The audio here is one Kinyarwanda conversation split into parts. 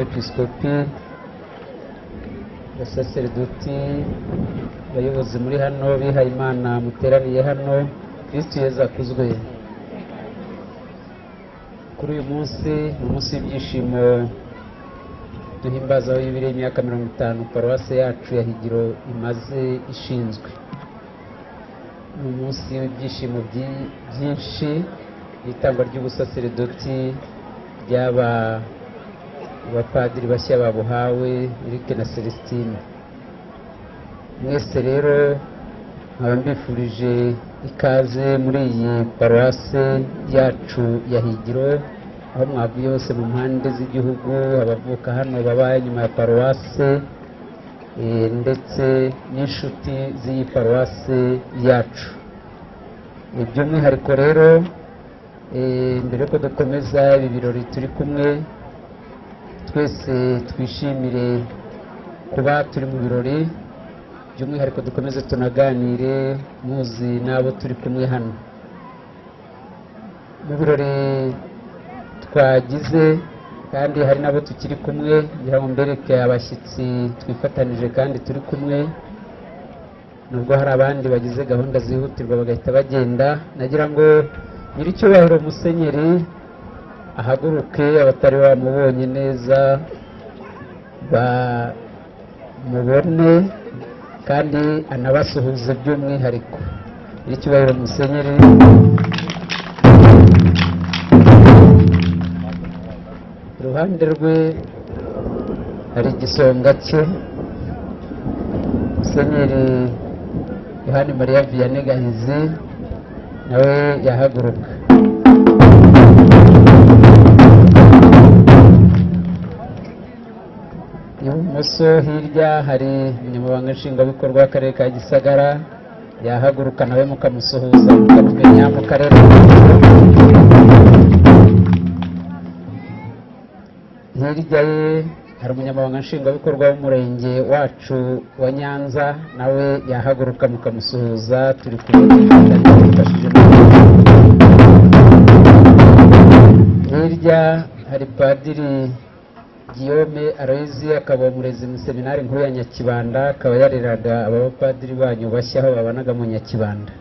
abepiskopi, abasaseredoti, abayobozi muri hano bihaye Imana muteraniye hano, Kristo Yezu akuzwe. Kuri uyu munsi ni umunsi w'ibyishimo duhimbaza yubile y'imyaka 50 paruwase yacu ya Higiro imaze ishinzwe. Ni umunsi w'ibyishimo byinshi, itangwa ry'ubusaseredoti ry'aba abapadiri bashya babuhawe Eric na Celestine. Mwese rero nkaba mbifurije ikaze muri iyi paruwase yacu ya Higiro, aho mwavuye hose mu mpande z'igihugu, abavuka hano baba nyuma ya paruwase ndetse n'inshuti z'iyi paruwase yacu. By'umwihariko rero mbere ko dukomeza ibi birori turi kumwe, twese twishimire kuba turi mu birori. By'umwihariko dukomeze tunaganire muzi n'abo turi kumwe hano mu birori twagize, kandi hari nabo tukiri kumwe, ngira ngo mbereke abashyitsi twifatanije kandi turi kumwe, nubwo hari abandi bagize gahunda zihutirwa bagahita bagenda. Nagira ngo nyiricyubahiro Musenyeri ahaguruke, abatari bamubonye neza bamubone kandi anabasuhuze by'umwihariko. Nyiricyubahiro Musenyeri. Iruhande rwe hari igisonga cye, Musenyeri Yohani Mariya Vianney Gahizi, nawe yahaguruka. Ibumoso hirya hari umunyamabanga nshingwabikorwa w'akarere ka Gisagara, yahaguruka nawe mukamusuhuza mukamumenya mu karere. Hirya ye hari umunyamabanga nshingwabikorwa w'umurenge wacu wa Nyanza, nawe yahaguruka mukamusuhuza, turi kumufashije. Hirya hari Padiri Guillaume Aloyizi, akaba umurezi mu seminari nkuru ya Nyakibanda, akaba yareraga abapadiri banyu bashya aho babanaga mu Nyakibanda.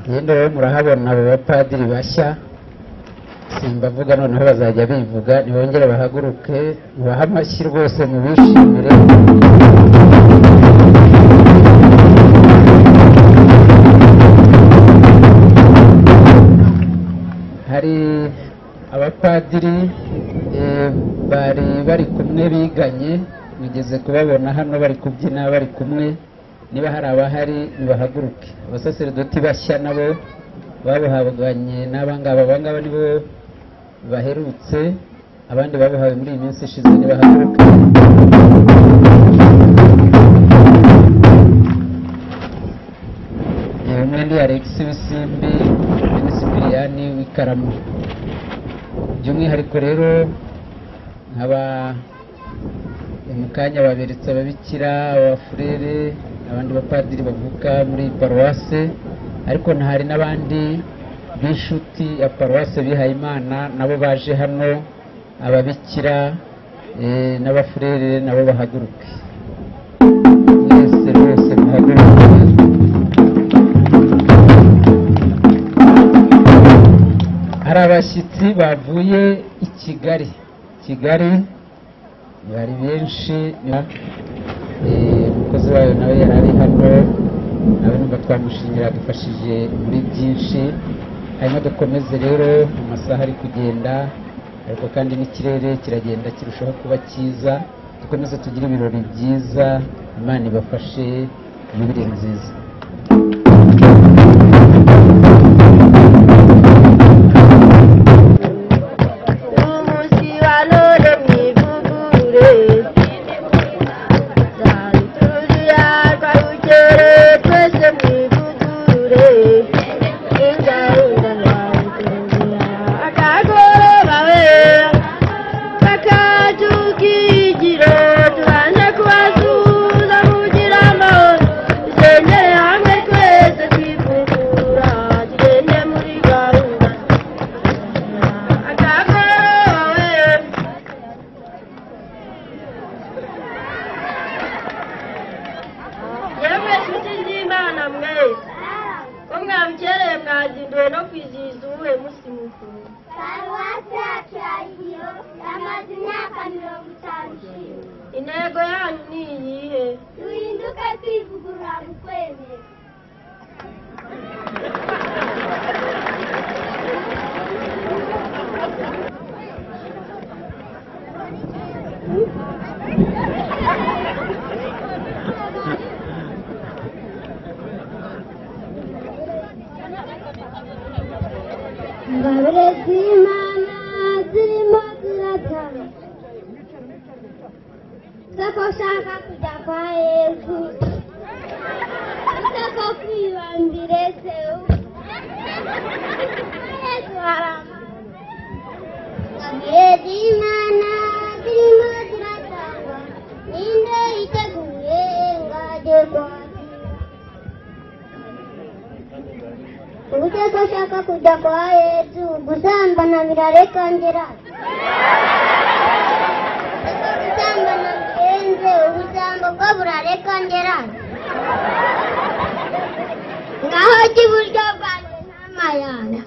Rero murahabona abo bapadiri bashya, simbavuga noneho bazajya bivuga, nibongere bahaguruke, mubahe amashyi rwose mubishimire. Hari abapadiri bari kumwe biganye, mugeze kubabona hano bari kubyina bari kumwe. Niba hari abahari nibahaguruke. Abasaseredoti bashya nabo babuhabwanye n'abangaba nibo baherutse, abandi babuhawe muri iyi minsi ishize, nibahaguruke. Umwe ndi Alex Bisimbi, Minisipiriyani w'Ikaramu. By'umwihariko rero nkaba mu kanya baberetse ababikira, abafurere, abandi bapadiri bavuka muri paruwase, ariko ntahari n'abandi b'inshuti ya paruwase bihaye Imana nabo baje hano, ababikira n'abafurere nabo bahaguruke. Mwese rwose muhaguruke. Hari abashyitsi bavuye i Kigali bari benshi, umukozi wayo nawe yari ari hano, nawe numva twamushimira, adufashije muri byinshi. Hanyuma dukomeze rero, amasaha ari kugenda, ariko kandi n'ikirere kiragenda kirushaho kuba cyiza. Dukomeze tugire ibirori byiza, Imana ibafashe yubile nziza. Tubanje kubasuhuza kugira ngo mwiteguye no kwizihiza uwuhe munsi mukuru? paruwasi yacu ya Higiro yamaze imyaka 50 ishize. Intego yanyu ni iyihe? Duhinduke twivugurura mu kwemera. Ingabire z'Imana zirimo ziratana, sako ushaka kujya kwa Yesu, sako kwibambire se Yesu arama. Ingabire z'Imana zirimo ziratana, ninde yiteguye ngajye kwa Ujye gushaka kujya kwa Yesu, gusambana birareka ngera. Gusambana birenze, ubusambo bwo burareka ngera. Ngaho jya iburyo bwanjye ntamayana.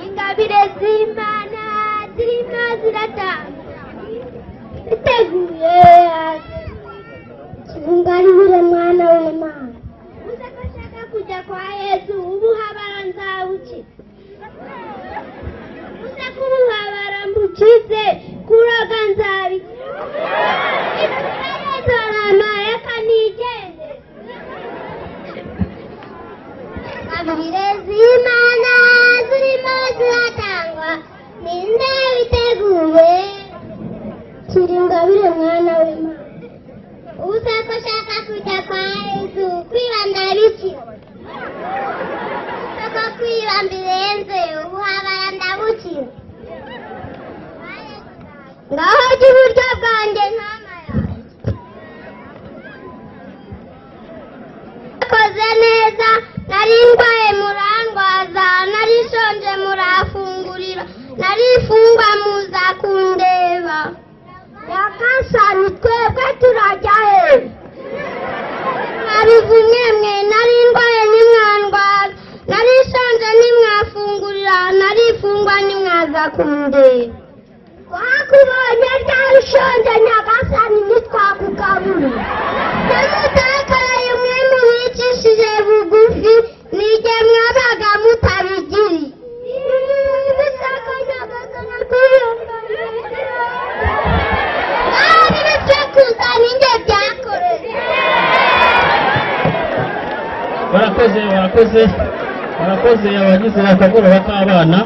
Ingabire z'Imana zirimo ziratanga, iteguye kirungarire mwana w'Imana. Kujya kwa Yesu ubuhabara nzawuki, uze kubuhabara mbukize kuroga nzabi itarama yakanigende. Ingabire z'Imana zirimo ziratangwa, ninde witeguye kirungabire mwana w'Imana. Uze ko ushaka kujya kwa Yesu kwibanda biki, sako kwibambirenze ubuhabara ndabukira. Ngaho jya iburyo bwanjye ntama yanjye. Nakoze neza, nari ndwaye murandwaza, nari shonje murafungurira, nari imfungwa muza kundeba. Yakasani twebwe turajya he? Mwabivumye mwe, nari ndwaye nimwandwaza, nari shonje nimwafungurira, nari imfungwa nimwaza kundeba. Twakubonye ryari shonje Nyagasani ntitwakugaburira. Namutakareye mwe mubicishije bugufi, nijye mwabaga mutabigiri. Ibisaka Nyagasani atuyambaye. barakoze abagize akagoroba k'abana.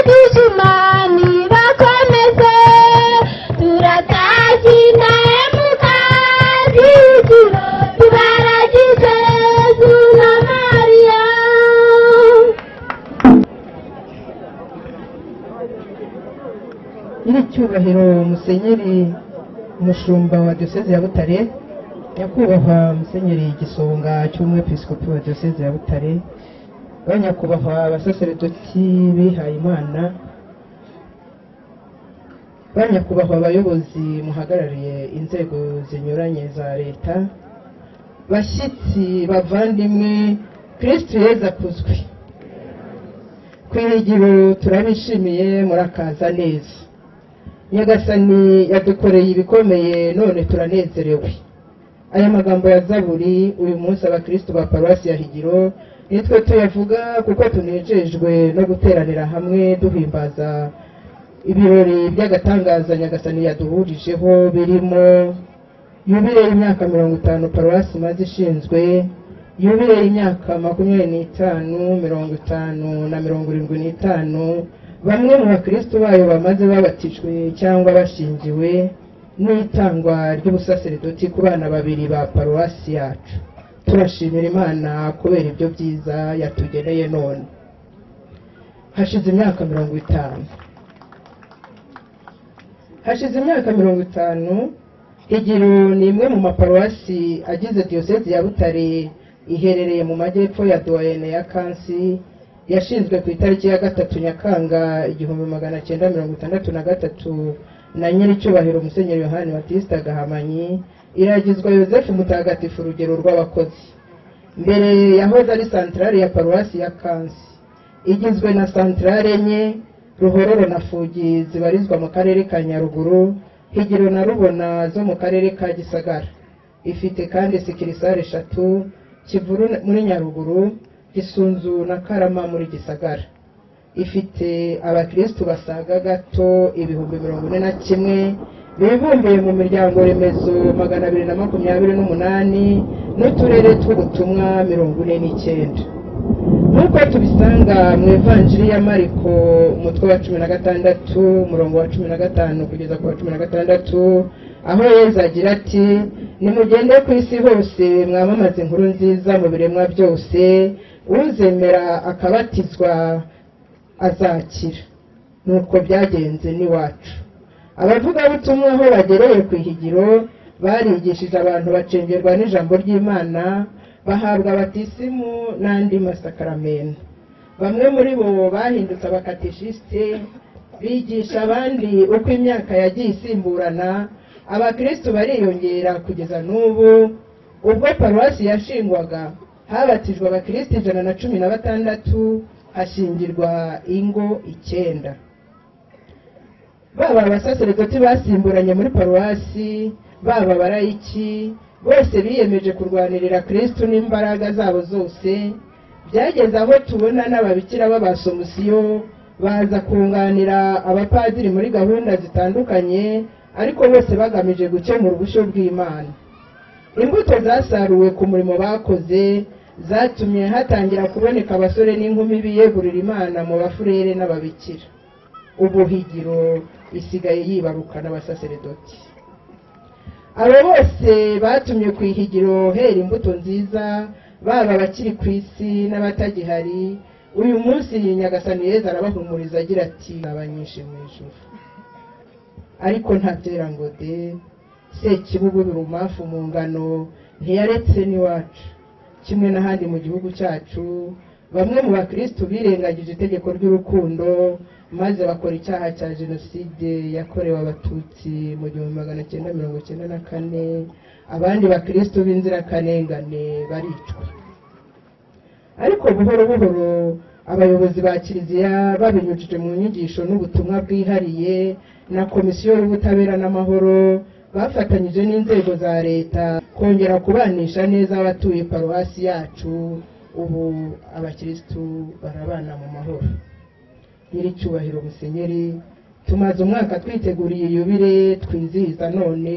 Tubaradishimani bakomeze turatashina emukazi tubaradishe Zuna Maria. Nyiricyubahiro Musenyeri umushumba wa Diyoseze ya Butare, nyakubahwa Musenyeri Gisonga cy'umwepiskopi wa Diyoseze ya Butare, banyakubahwa abasaseredoti bihaye Imana, banyakubahwa abayobozi muhagarariye inzego zinyuranye za leta, bashyitsi bavandimwe, Kristo Yezu akuzwe. Kwihigiro turabishimiye, murakaza neza. Nyagasani yadukoreye ibikomeye, none turanezerewe. Aya magambo ya Zaburi uyu munsi abakristo ba paruwasi ya Higiro nitwe tuyavuga kuko tunejejwe no guteranira hamwe duhimbaza ibirori by'agatangaza Nyagasani yaduhurijeho, birimo yubile y'imyaka 50 paruwasi imaze ishinzwe, yubile y'imyaka 25, 50 na 75 bamwe mu bakristo bayo bamaze babatijwe cyangwa bashingiwe, n'itangwa ry'ubusaseredoti ku bana babiri ba paruwasi yacu. Turashimira Imana kubera ibyo byiza yatugeneye none. Hashize imyaka 50. Higiro ni imwe mu maparuwasi agize Diyoseze ya Butare, iherereye mu majyepfo ya Doyene ya Kansi, yashinzwe ku itariki ya 3 Nyakanga 1963 na nyiricyubahiro Musenyeri Yohani Batista Gahamanyi, iragizwa Yosefu Mutagatifu urugero rw'abakozi. Mbere yahoze ari santrale ya paruwasi ya Kansi, igizwe na santrale enye, Ruhororo na Fugi zibarizwa mu karere ka Nyaruguru, Higiro na Rubona zo mu karere ka Gisagara. Ifite kandi sikirisare 3, Kivuru muri Nyaruguru, Gisunzu na Karama muri Gisagara. Ifite abakristo basaga gato 41,000 bibumbiye mu miryango remezo 228 n'uturere tw'ubutumwa 49. Nk'uko tubisanga mu Evanjiri ya Mariko umutwe wa 16 umurongo wa 15 kugeza ku wa 16, aho Yesu agira ati, nimugende ku isi hose mwamamaze inkuru nziza mu biremwa byose, uzemera akabatizwa azakira. Nuko byagenze n'iwacu. Abavugabutumwa aho bagereye ku ihigiro barigishije abantu bacengerwa n'ijambo ry'Imana, bahabwa batisimu n'andi masakaramento. Bamwe muri bo bahindutse abakatishiste, bigisha abandi uko imyaka yagiye isimburana. Abakristo bariyongera kugeza n'ubu. Ubwo paruwasi yashingwaga habatijwe abakristo 116, hashingirwa ingo 9. Baba abasaseredoti basimburanye muri paruwasi, baba barayiki, bose biyemeje kurwanirira Kristo n'imbaraga zabo zose. Byageze aho tubona n'ababikira b'abasomusiyo baza kunganira abapadiri muri gahunda zitandukanye, ariko bose bagamije gukemura ubusho bw'Imana. Imbuto zasaruwe ku murimo bakoze zatumye hatangira kuboneka abasore n'inkumi biyegurira Imana mu bafurere n'ababikira. Ubuhigiro isigaye yibaruka n'abasaseredoti. Abo bose batumye ku ihigiro hera imbuto nziza, baba bakiri ku isi n'abatagihari. Uyu munsi Nyagasani Yezu arabahumuriza agira ati, abanyishe mu ijuru. Ariko ntabyera ngo de, Sekibugu birumafu mu ngano ntiyaretse n'iwacu. Kimwe n'ahandi mu gihugu cyacu, bamwe mu bakristo birengagije itegeko ry'urukundo, maze bakora icyaha cya jenoside yakorewe abatutsi mu 1994. Abandi bakristo b'inzirakarengane baricwa. Ariko buhoro buhoro abayobozi ba Kiliziya babinyujije mu nyigisho n'ubutumwa bwihariye na Komisiyo y'Ubutabera n'Amahoro, bafatanyije n'inzego za leta kongera kubanisha neza abatuye paruwasi yacu. Ubu abakristo barabana mu mahoro. Nyiricyubahiro Musenyeri, tumaze umwaka twiteguriye yubile twizihiza none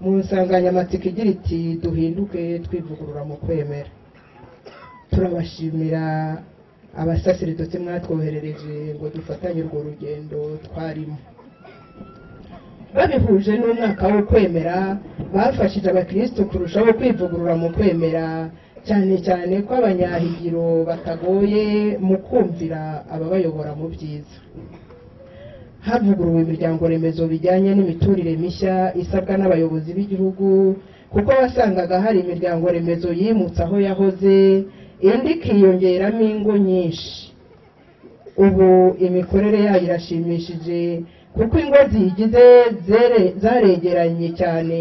mu nsanganyamatsiko igira iti, duhinduke twivugurura mu kwemera. Turabashimira abasaseredoti mwatwoherereje ngo dufatanye urwo rugendo twarimo. Babihuje n'umwaka wo kwemera, bafashije abakristo kurushaho kwivugurura mu kwemera, cyane cyane ko abanyahigiro batagoye mu kumvira ababayobora mu byiza. Havuguruwe imiryango remezo bijyanye n'imiturire mishya isabwa n'abayobozi b'igihugu, kuko wasangaga hari imiryango remezo yimutse aho yahoze, indi ikiyongeramo ingo nyinshi. Ubu imikorere yayo irashimishije, kuko ingo zigize zaregeranye cyane,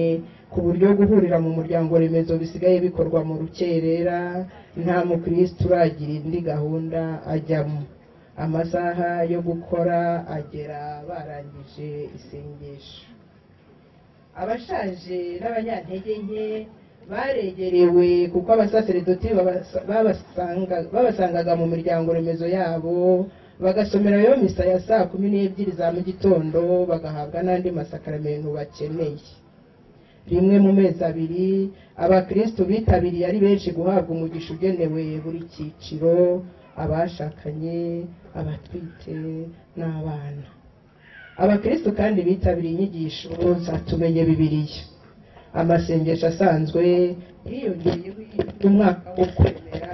ku buryo guhurira mu muryango remezo bisigaye bikorwa mu rukerera. Nta mukristo uragira indi gahunda ajyamo. Amasaha yo gukora agera barangije isengesho. Abashaje n'abanyantege nke baregerewe, kuko abasaseredoti babasangaga mu miryango remezo yabo, bagasomerayo misa ya saa 12 za mu gitondo, bagahabwa n'andi masakaramento bakeneye. Rimwe mu mezi 2 abakristo bitabiriye ari benshi guhabwa umugisha ugenewe buri cyiciro: abashakanye, abatwite n'abana. Abakristo kandi bitabiriye inyigisho zatumenye Bibiliya. Amasengesho asanzwe hiyongeyeho umwaka wo kwemera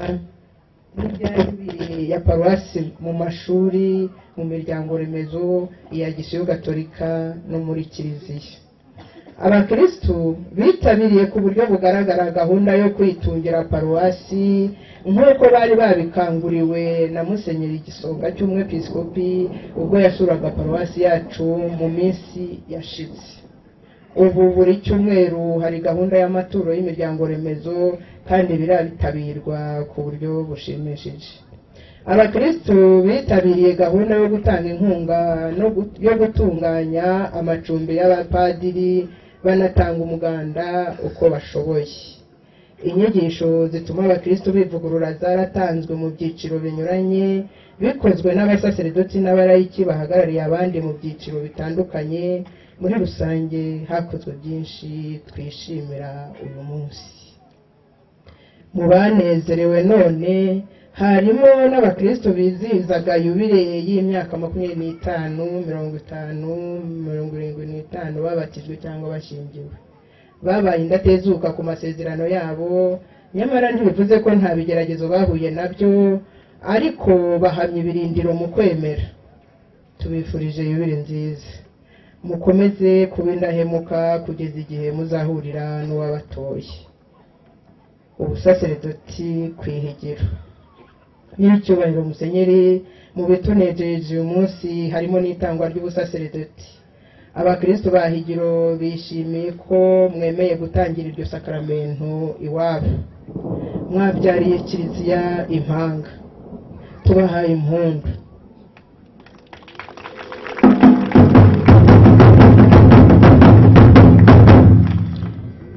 n'ibyari ya paruwasi mu mashuri, mu miryango remezo, iya Gisiyo Gatolika no muri Kiliziya. abakristu bitabiriye ku buryo bugaragara gahunda yo kwitungira paruwasi nk'uko bari babikanguriwe na Musenyeri Gisonga cy'umwepiskopi ubwo yasuraga paruwasi yacu mu minsi yashize. Ubu buri cyumweru hari gahunda y'amaturo y'imiryango remezo kandi birabitabirwa ku buryo bushimishije. Abakristu bitabiriye gahunda yo gutanga inkunga yo gutunganya amacumbi y'abapadiri banatanga umuganda uko bashoboye. Inyigisho zituma abakristu bivugurura zaratanzwe mu byiciro binyuranye bikozwe n'abasaseredoti n'abarayiki bahagarariye abandi mu byiciro bitandukanye. Muri rusange hakozwe byinshi twishimira uyu munsi. Mu banezerewe none harimo n'abakristo bizihizaga yubile y'imyaka 25, 50, 75 babatijwe cyangwa bashingiwe. Babaye indatezuka ku masezerano yabo, nyamara ntibivuze ko nta bigeragezo bahuye nabyo, ariko bahamya ibirindiro mu kwemera. Tubifurije yubile nziza, mukomeze kuba indahemuka kugeza igihe muzahurira n'uwabatoye. Ubusaseredoti kwihigiro. N'icyubahiro Musenyeri, mu bitunejeje uyu munsi harimo n'itangwa ry'ubusaseredoti. Abakristo bahigiro bishimiye ko mwemeye gutangira iryo sakramento iwabo. Mwabyariye Kiliziya impanga. Tubahaye impundu.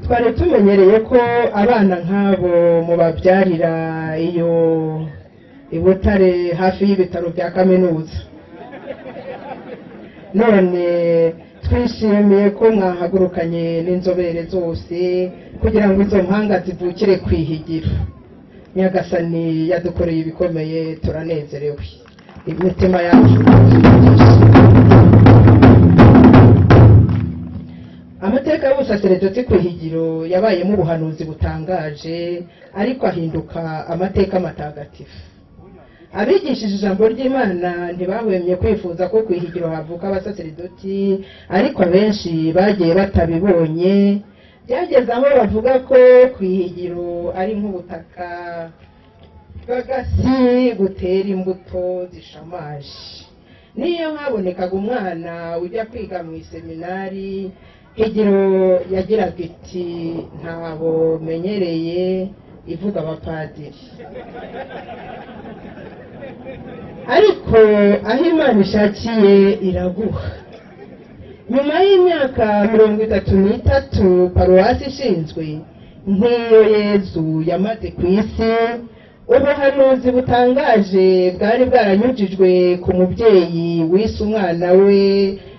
Twari tumenyereye ko abana nk'abo mubabyarira iyo i Butare hafi y'ibitaro bya kaminuza. None twishimiye ko mwahagurukanye n'inzobere zose kugira ngo izo mpanga zivukire kwihigiro. Nyagasani yadukoreye ibikomeye, turanezerewe. Imitima yacu amateka y'ubusaseredoti kwihigiro yabayemo ubuhanuzi butangaje, ariko ahinduka amateka matagatifu. Abigishije ijambo ry'Imana ntibahwemye kwifuza ko kwihigiro havuka abasaseredoti, ariko abenshi bagiye batabibonye. Byageze aho bavuga ko kwihigiro ari nk'ubutaka bw'agasi gutera imbuto zishamaje. Niyo habonekaga umwana ujya kwiga mu iseminari, Higiro yagiraga iti ntabo menyereye ivuga abapadiri. Ariko aho Imana ishakiye iraguha. Nyuma y'imyaka 33 paruwasi ishinzwe nk'iyo Yezu yamaze ku isi, ubuhanuzi butangaje bwari bwaranyujijwe ku mubyeyi wise umwana we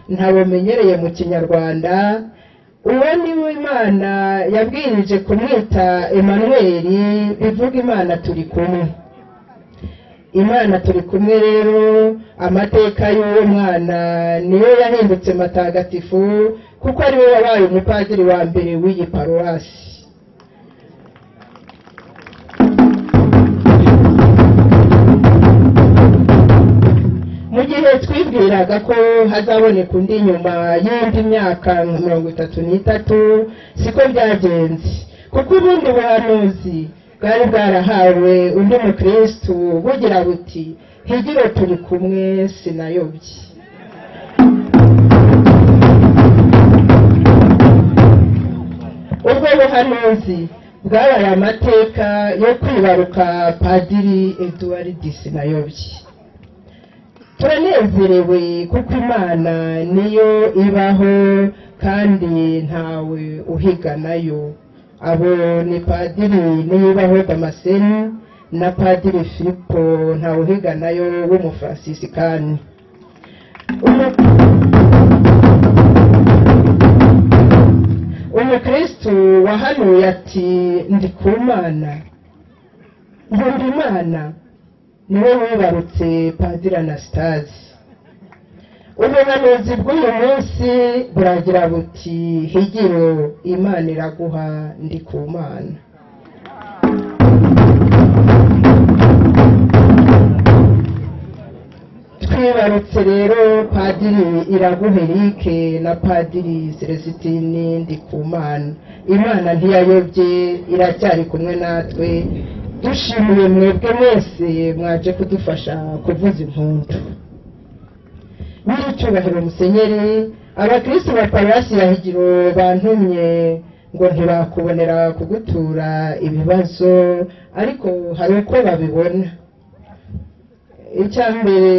ntabumenyereye mu Kinyarwanda. Uwo ni we Imana yabwirije kumwita Emanueli, bivuga Imana turi kumwe. Imana turi kumwe rero, amateka y'uwo mwana niyo yahindutse matagatifu, kuko ari we wabaye umupadiri wa mbere w'iyi paruwasi. Mu gihe twibwiraga ko hazaboneka undi nyuma y'indi myaka 33, siko byagenze, kuko ubundi buhanuzi bwari bwarahawe undi mukristu bugira buti higiro turi kumwe sinayobye. Ubwo buhanuzi bwabaye amateka yo kwibaruka Padiri Edouard Sinayobye. Turanezerewe kuko Imana niyo ibaho kandi ntawe uhiga nayo. Abo ni Padiri Niyibaho Damascene na Padiri Filipo ntawe uhiga nayo w'umufransisikani. Umukristu wahanuye ati ndi ku Mana, nkunda Imana, niwe wibarutse Padiri Anastase. Ubuhanuzi bw'uyu munsi buragira buti higiro Imana iraguha ndi ku Mana. twibarutse rero padiri Iraguherike na padiri Celestine Ndikumana. Imana ntiyayobye, iracyari kumwe natwe. Dushimiye mwebwe mwese mwaje kudufasha kuvuza impundu. Nyiricyubahiro Musenyeri, abakristo ba Paruwasi ya Higiro bantumye ngo ntibakubonera kugutura ibibazo, ariko hari uko babibona. Icyambere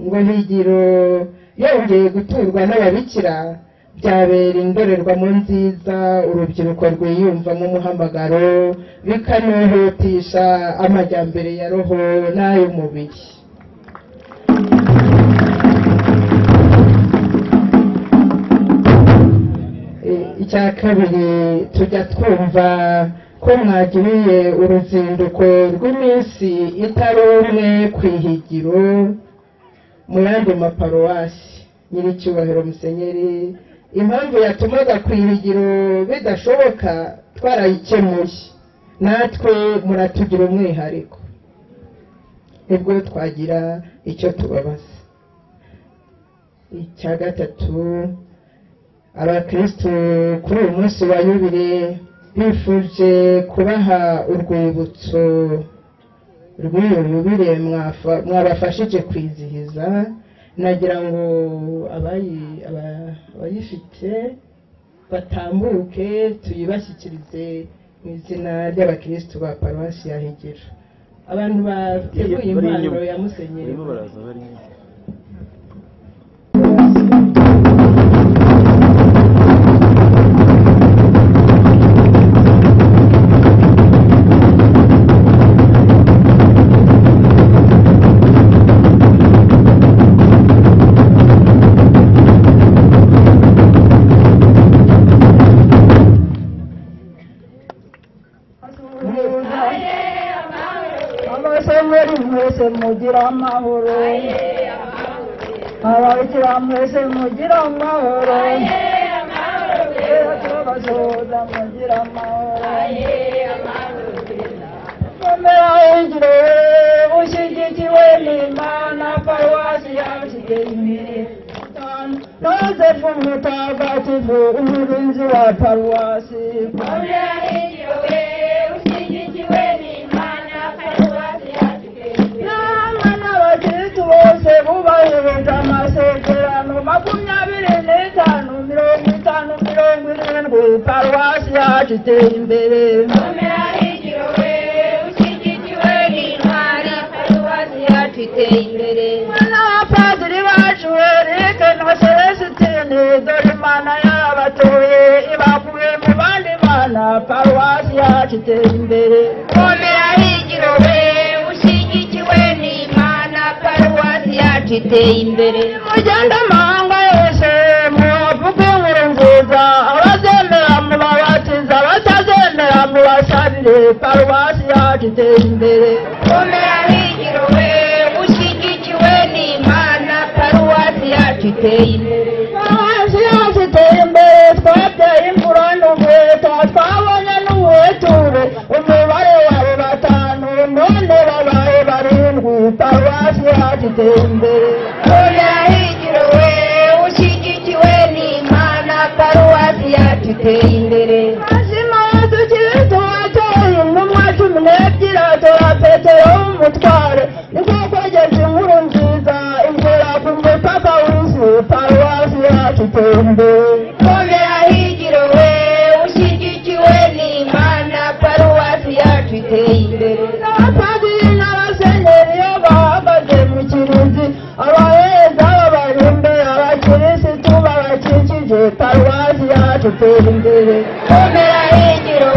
ngo Higiro yongeye guturwa n'ababikira byabera indorerwamo nziza urubyiruko rwiyumvamo umuhamagaro, bikanihutisha amajyambere ya roho n'ay'umubiri. Icya kabiri, tujya twumva ko mwagiriye uruzinduko rw'iminsi itari umwe ku Ihigiro mu yandi maparuwasi. Nyiricyubahiro Musenyeri, impamvu yatumaga ku Ihigiro bidashoboka twarayikemuye, natwe muratugira umwihariko, nibwo twagira icyo tubabaza. Icya gatatu, abakristo kuri uyu munsi wa yubile bifuje kubaha urwibutso rw'iyo yubile mwabafashije kwizihiza. Nagira ngo abayifite batambuke tuyibashyikirize mu izina ry'abakristo ba Paruwasi ya Higiro. Abantu bateguye impano ya Musenyeri mugira amahoro, ababikira mwese mugira amahoro, tubasoza mugira amahoro. Komera Higiro ushyigikiwe n'Imana, Paruwasi yacu imbere. Yozefu Mutagatifu umurinzi wa Paruwasi. Komera Higiro ushyigikiwe n'Imana, Paruwasi yacu imbere. N'abakristu bose bubahirije amasezerano 25, 50, 70, Paruwasi yacu iteye imbere. Komera Higiro ushyigikiwe n'Imana, Paruwasi yacu iteye imbere. N'abapadiri bacu Erike na Celestine, dore Imana yabatoye ibakuye mu bandi bana, Paruwasi yacu iteye imbere. Komera Higiro ushyigikiwe n'Imana, Paruwasi yacu iteye imbere. Mugenda amahanga yose muvuge inkuru nziza, abazemera mubabatiza, abatazemera mubasabire, Paruwasi yacu iteye imbere. Komera Higiro ushyigikiwe n'Imana, Paruwasi yacu iteye imbere. Paruwasi yacu iteye imbere, twabyaye imfura n'umuheto, twabonye n'umuheture, umubare wabo 5 none babaye 7, Paruwasi yacu iteye imbere. Komera Higiro ushyigikiwe n'Imana, Paruwasi yacu iteye imbere. Mazima tukiri tuwatoye intumwa 12, atora Petero umutware, niko kwageza inkuru nziza ingera ku mupaka w'isi, Paruwasi yacu iteye imbere. Komera Higiro ushyigikiwe n'Imana, Paruwasi yacu iteye imbere. N'abapadiri n'abasenyeri iyo bahagaze mu kirizi, abaheza babarimbe, abakirisitu babakikije, Paruwasi yacu iteye imbere. Komera Higiro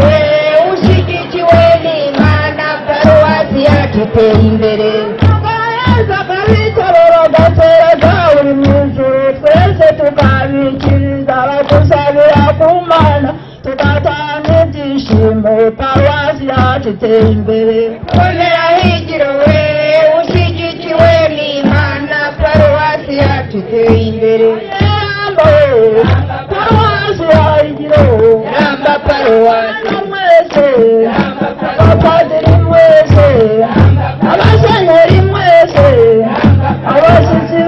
ushyigikiwe n'Imana, Paruwasi yacu iteye imbere. Abaheza kabitororo gatera uri mu ijuru, twese tukabikiriza badusabira ku Mana, tugatanga ibyishimo, Paruwasi yacu iteye imbere. Komera Higiro ushyigikiwe n'Imana, Paruwasi yacu iteye imbere. Paruwasi ya Higiro, ramba Paruwasi mwese, abapadiri mwese, abasenyeri mwese, abashyitsi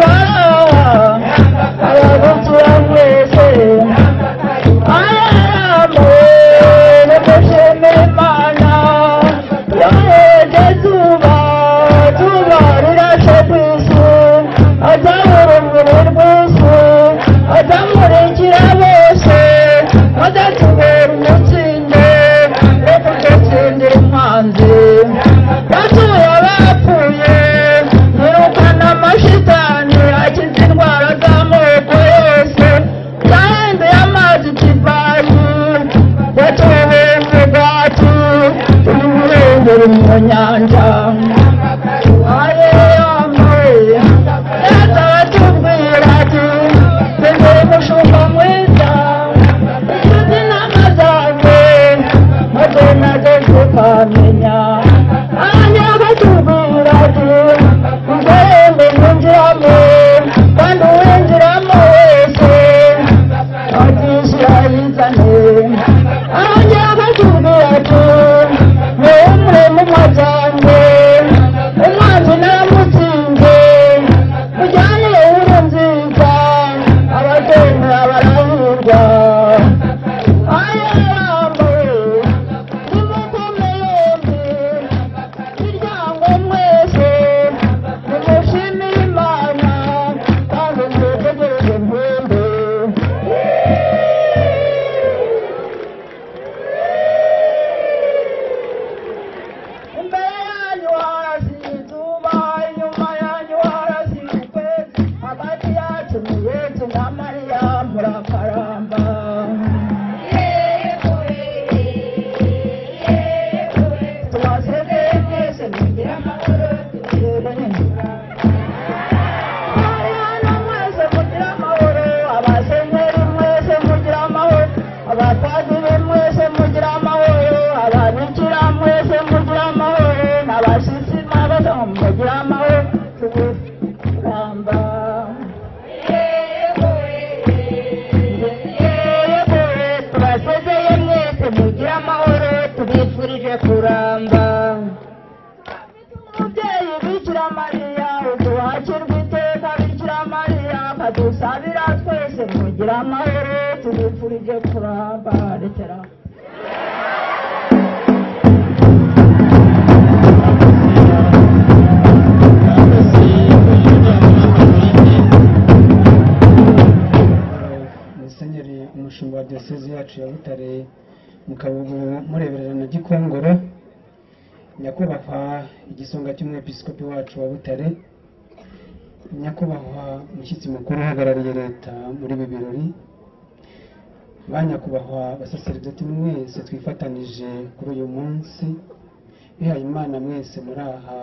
gira amahoro tubifurije kuramba rekera Musenyeri umushumba wa diyosezi yacu ya Butare mu Kabugu mureberera na Gikongoro, nyakubahwa igisonga cy'umwepiskopi wacu wa Butare, nyakubahwa umushyitsi mukuru uhagarariye leta muri ibi birori, ba nyakubahwa abasaseridoti mwese twifatanije kuri uyu munsi, bihaye Imana mwese muri aha,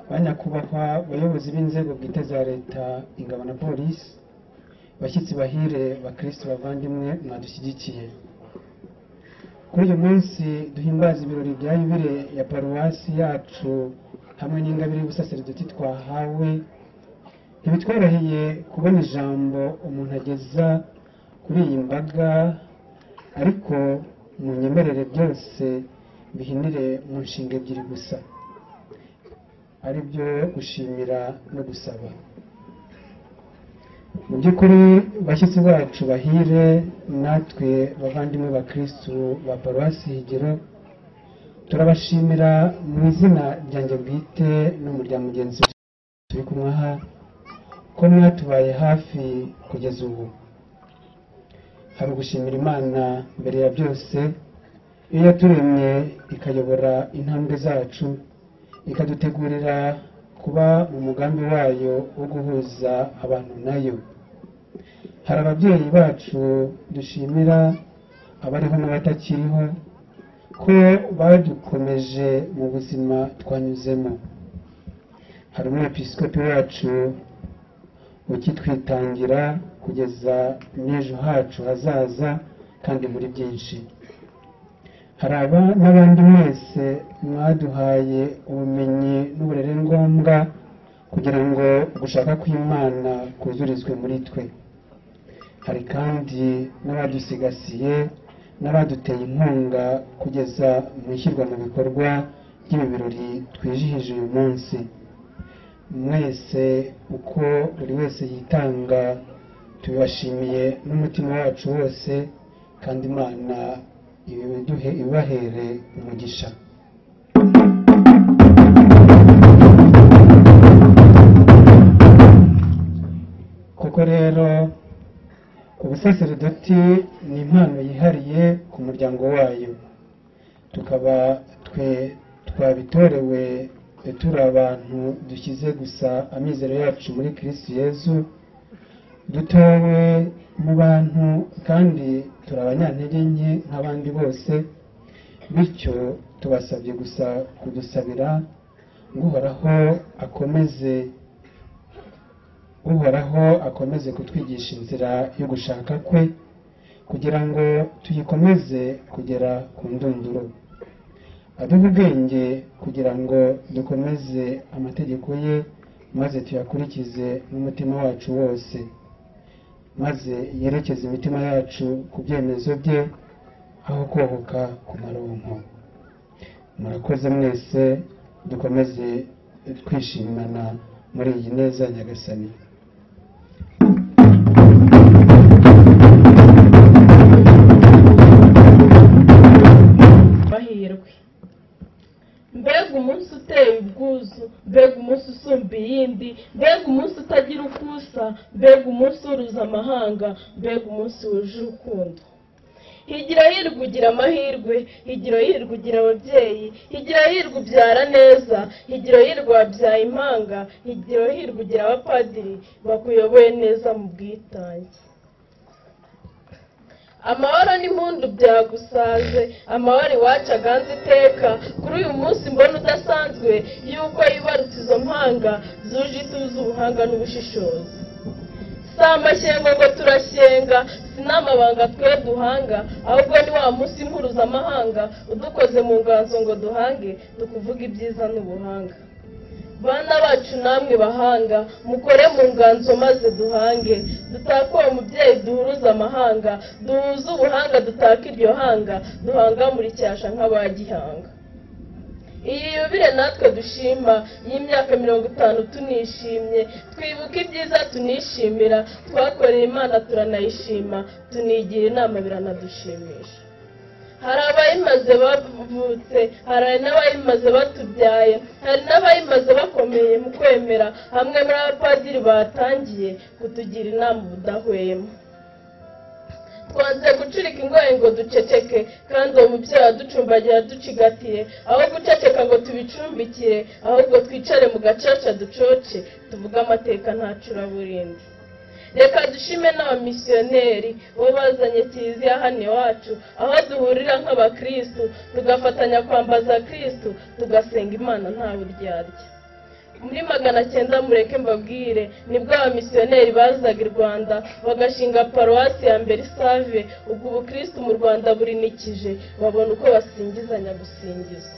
ba nyakubahwa abayobozi b'inzego bwite za leta, ingabo na polisi, bashyitsi bahire bakristo bavandimwe mwadushyigikiye. Kuri uyu munsi duhimbaza ibirori bya yubile ya paruwasi yacu hamwe n'ingabire y'ubusaseridoti twahawe. Ntibitworoheye kubona ijambo umuntu ageza kuri iyi mbaga, ariko mu nyemerere byose bihinire mu nshinga ebyiri gusa, ari byo gushimira no gusaba. Mu by'ukuri bashyitsi bacu bahire, natwe bavandimwe ba Kristo ba paruwasi Higiro, turabashimira mu izina ryanjye bwite no mu rya mugenzi turi kumwe aha, ko mwatubaye hafi kugeza ubu. Hari ugushimira Imana mbere ya byose, iyo yaturemye ikayobora intambwe zacu, ikadutegurira kuba mu mugambi wayo wo guhuza abantu nayo. Hari ababyeyi bacu dushimira, abariho n'abatakiriho, ko badukomeje mu buzima twanyuzemo. Hari umwepiskopi wacu ukitwitangira kugeza n'ejo hacu hazaza kandi muri byinshi. Hari n'abandi mwese mwaduhaye ubumenyi n'uburere ngombwa kugira ngo gushaka kw'Imana kuzurizwe muri twe. Hari kandi n'abadusigasiye n'abaduteye inkunga kugeza mu ishyirwa mu bikorwa ry'ibi birori twijihije uyu munsi. Mwese uko buri wese yitanga, tubashimiye n'umutima wacu wose, kandi Imana ibahere umugisha. Koko rero ubusaseridoti ni impano yihariye ku muryango wayo, tukaba twabitorewe turi abantu dushyize gusa amizero yacu muri Kristo Yezu, dutowe mu bantu kandi turi abanyantege nke nk'abandi bose, bityo tubasabye gusa kudusabira ngo Uhoraho akomeze kutwigisha inzira yo gushaka kwe, kugira ngo tuyikomeze kugera ku ndunduro. Aduhe ubwenge kugira ngo dukomeze amategeko ye, maze tuyakurikize n'umutima wacu wose, maze yerekeze imitima yacu ku byemezo bye aho kohoka ku maronko. Murakoze mwese, dukomeze twishimana muri iyi neza Nyagasani. Mahirwe, mbega umunsi uteye ubwuzu, mbega umunsi usumba iyindi, mbega umunsi utagira uko usa, mbega umunsi uhuruza amahanga, mbega umunsi wuje urukundo. Higira hirwa ugira amahirwe, higira hirwa ugira ababyeyi, higira hirwa ubyara neza, higira hirwa wabyaye impanga, higira hirwa ugira abapadiri bakuyoboye neza mu bwitange. Amahoro n'impundu byagusaze, amahoro iwacu aganze iteka, kuri uyu munsi mbona udasanzwe yuko yibarutse izo mpanga zuje ituze ubuhanga n'ubushishozi. Si amashyengo ngo turashyenga, si n'amabanga twe duhanga, ahubwo ni wa munsi mpuzamahanga udukoze mu nganzo ngo duhange, tukuvuga ibyiza n'ubuhanga. Bana bacu namwe bahanga, mukore mu nganzo maze duhange, dutake uwo mubyeyi duhuruza amahanga, duhuze ubuhanga dutake iryo hanga, duhangamure icyasha nk'abagihanga. iyi yubile natwe dushima y'imyaka 50 tunishimye, twibuka ibyiza tunishimira, twakoreye Imana turanayishima, tunigira inama biranadushimisha. Hari abayimaze bavutse, hari n'abayimaze batubyaye, hari n'abayimaze bakomeye mu kwemera, hamwe muri abapadiri batangiye kutugira inama ubudahwema. Twanze gucurika ingoyi ngo duceceke, kandi uwo mubyeyi aducumbagira ducigatiye, aho guceceka ngo tubicumbikire, ahubwo twicare mu gacaca ducoce, tuvuge amateka ntacuraburindi. Reka dushime n'abamisiyoneri bo bazanye kiliziya hano iwacu, aho duhurira nk'abakristu tugafatanya kwambaza Kristu, tugasenga Imana nta buryarya. Muri 900 mureke mbabwire nibwo abamisiyoneri bazaga i Rwanda bagashinga paruwasi ya mbere Save, ubwo ubukristu mu Rwanda burinikije, babona uko basingizanya gusingizwa.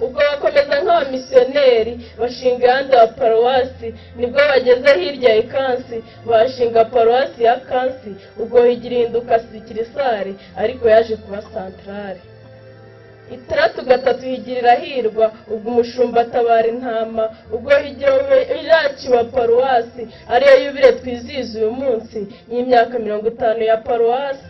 Ubwo bakomeza nk'abamisiyoneri bashinga yandi wa paruwasi, nibwo bageze hirya ya Kansi bashinga paruwasi ya Kansi, ubwo higirinduka Sikirisari ariko yaje kuba santrale. Itaratu gatatu higirira hirwa, ubwo umushumba atabara intama, ubwo iraci wa paruwasi ariyo yubile twizihiza uyu munsi y'imyaka 50 ya paruwasi.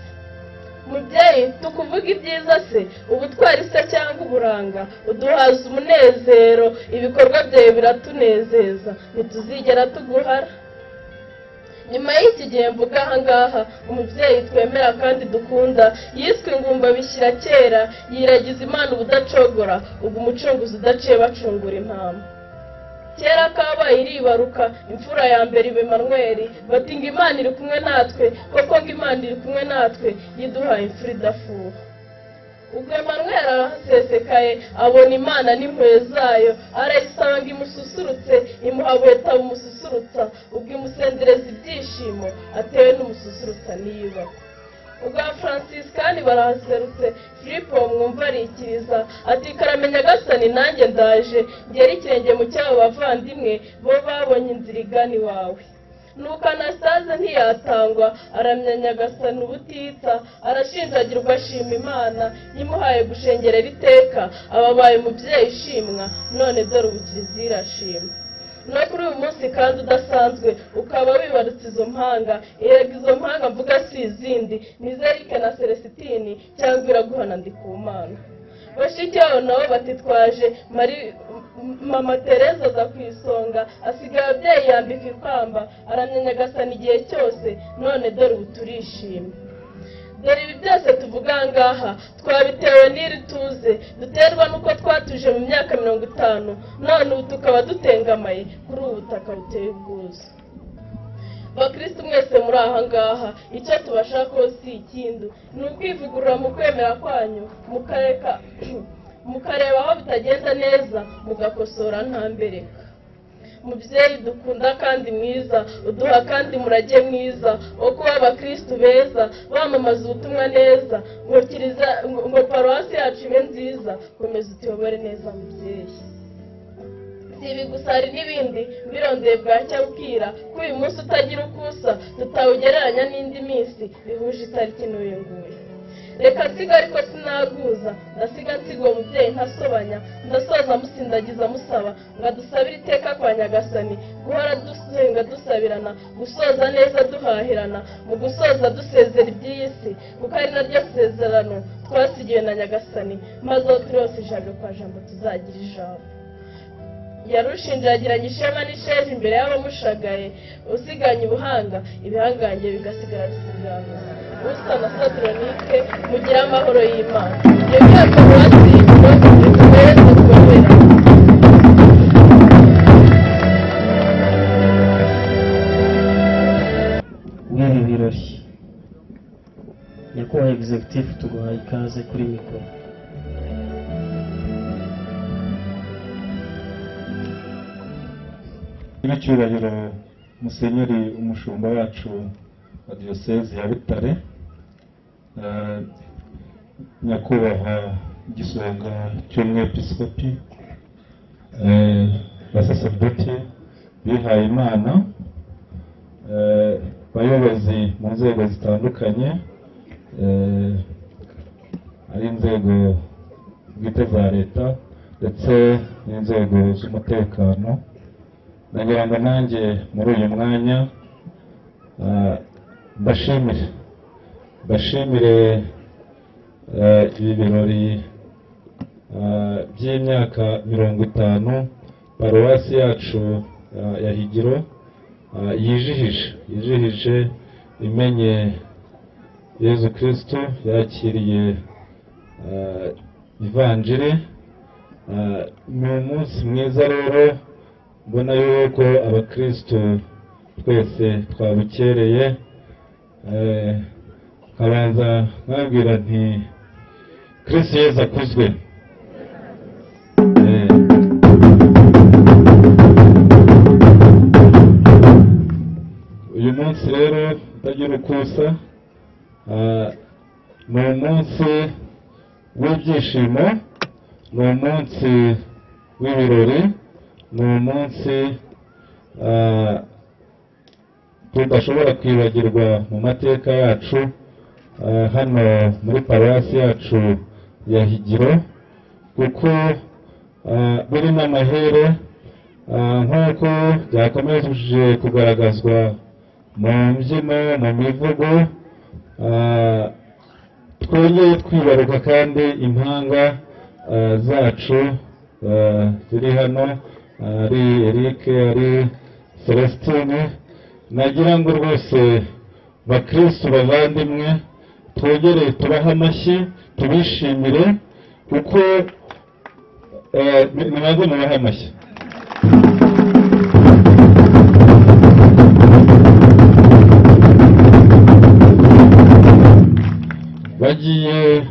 Mubyeyi tukuvuga ibyiza se, ubutwari se cyangwa uburanga, uduhaza umunezero, ibikorwa byawe biratunezeza, ntituzigera tuguhara. Nyuma y'iki gihe mvuga ahangaha, umubyeyi twemera kandi dukunda yiswe ingumba bishyira kera, yiragiza Imana ubudacogora, ubwo umucunguzi udaciye bacungura intama. Kera kabaye iribaruka, imfura ya mbere ibe Manuel, bati ngo Imana iri kumwe natwe, koko ngo Imana iri kumwe natwe, yiduhaye imfura idafuha. Ubwo Manuel arahasesekaye, abona Imana n'impuhwe zayo, arayisaba ngo imususurutse, imuha buheta bumususurutsa, ubwo imusendereza ibyishimo, atewe n'umususurutsa niyubaka. Ubwo Franciscani barahaserutse, Filipo mwumva arikiriza, ati karamenya Gasani nanjye ndaje, ngera ikirenge mu cyabo bavandimwe, bo babonye inzira igana iwawe. Nuko Anastaze ntiyatangwa, aramya Nyagasani ubutitsa, arashinjagirwa ashima Imana, yimuhaye gushengerera iteka, ababaye umubyeyi ishimwa, none dore ubu Kiliziya irashima. No kuri uyu munsi kandi udasanzwe, ukaba wibarutse izo mpanga, erega izo mpanga mvuga si izindi, ni Zerike na Celestini cyangwa Iraguhana Ndikumana. Bashiki babo nabo batitwaje Mama Tereza aza ku isonga, asigaye abyeyi yambika ikamba, aramya Nyagasani igihe cyose, none dore ubu turishimye. Dore ibi byose tuvuga ngaha twabitewe n'iri tuze duterwa nuko twatuje mu myaka 50, none ubu tukaba dutengamaye kuri ubu butaka buteye ubwuzu. Bakristo mwese muri aha ngaha, icyo tubashakaho si ikindi, ni ukwivugurura mu kwemera kwanyu, mukareba aho bitagenda neza, mugakosora nta mbereka. Mubyeyi dukunda kandi mwiza, uduha kandi murage mwiza wo kuba abakristu beza, bamamaza ubutumwa neza, ngo paruwasi yacu ibe nziza, komeza utuyobore neza mubyeyi. Si ibi gusa hari n'ibindi birondeye bwacya bukira, ko uyu munsi utagira ukusa, tutawugereranya n'indi minsi bihuje itariki n'uyu nguyu. Reka nsiga ariko sinaguza, ndasiga nsiga mubyeyi ntasobanya, ndasoza musindagiza musaba ngo adusabire iteka kwa Nyagasani, guhora dusenga dusabirana, gusoza neza duhahirana, mu gusoza dusezera iby'iyi si, kuko ari naryo sezerano twasigiwe na Nyagasani, maze aho turi hose ijambo kwa jambo tuzagira ijambo. Yarushinjagiranye ishema n'isheja imbere y'abamushagaye, usiganye ubuhanga ibihangange bigasigara bisigana. Usa na Satronike mugira amahoro y'Imana. Iyo myaka mwatsinzwe twese twemera. W'ibi birori nyakubahwa executive tuguhaye ikaze kuri mikoro. Icyubahiro Musenyeri umushumba wacu wa Diyoseze ya Butare, nyakubahwa igisonga cy'umwepiskopi, basaserdoti bihaye Imana, bayobozi mu nzego zitandukanye, ari inzego bwite za leta ndetse n'inzego z'umutekano. Nagira ngo nanjye muri uyu mwanya bashimire ibi birori by'imyaka 50 paruwasi yacu ya Higiro yijihije imenye Yezu Kristo, yakiriye ivanjiri. Ni umunsi mwiza rero, mbona yuko abakristo twese twabukereye. Kabanza nkabwira nti Kristo Yezu akuzwe. Uyu munsi rero utagira ukusa, ni umunsi w'ibyishimo, ni umunsi w'ibirori, ni umunsi tudashobora kwibagirwa mu mateka yacu hano muri paruwasi yacu ya Higiro, kuko biri n'amahere nk'uko byakomeje kugaragazwa mu mbyino, mu mivugo. Twongeye twibaruka kandi impanga zacu ziri hano, ari Eric, ari Celestine. Nagira ngo rwose bakristo bavandimwe twongere tubaha amashyi, tubishimire, kuko nibaze mubahe amashyi. Bagiye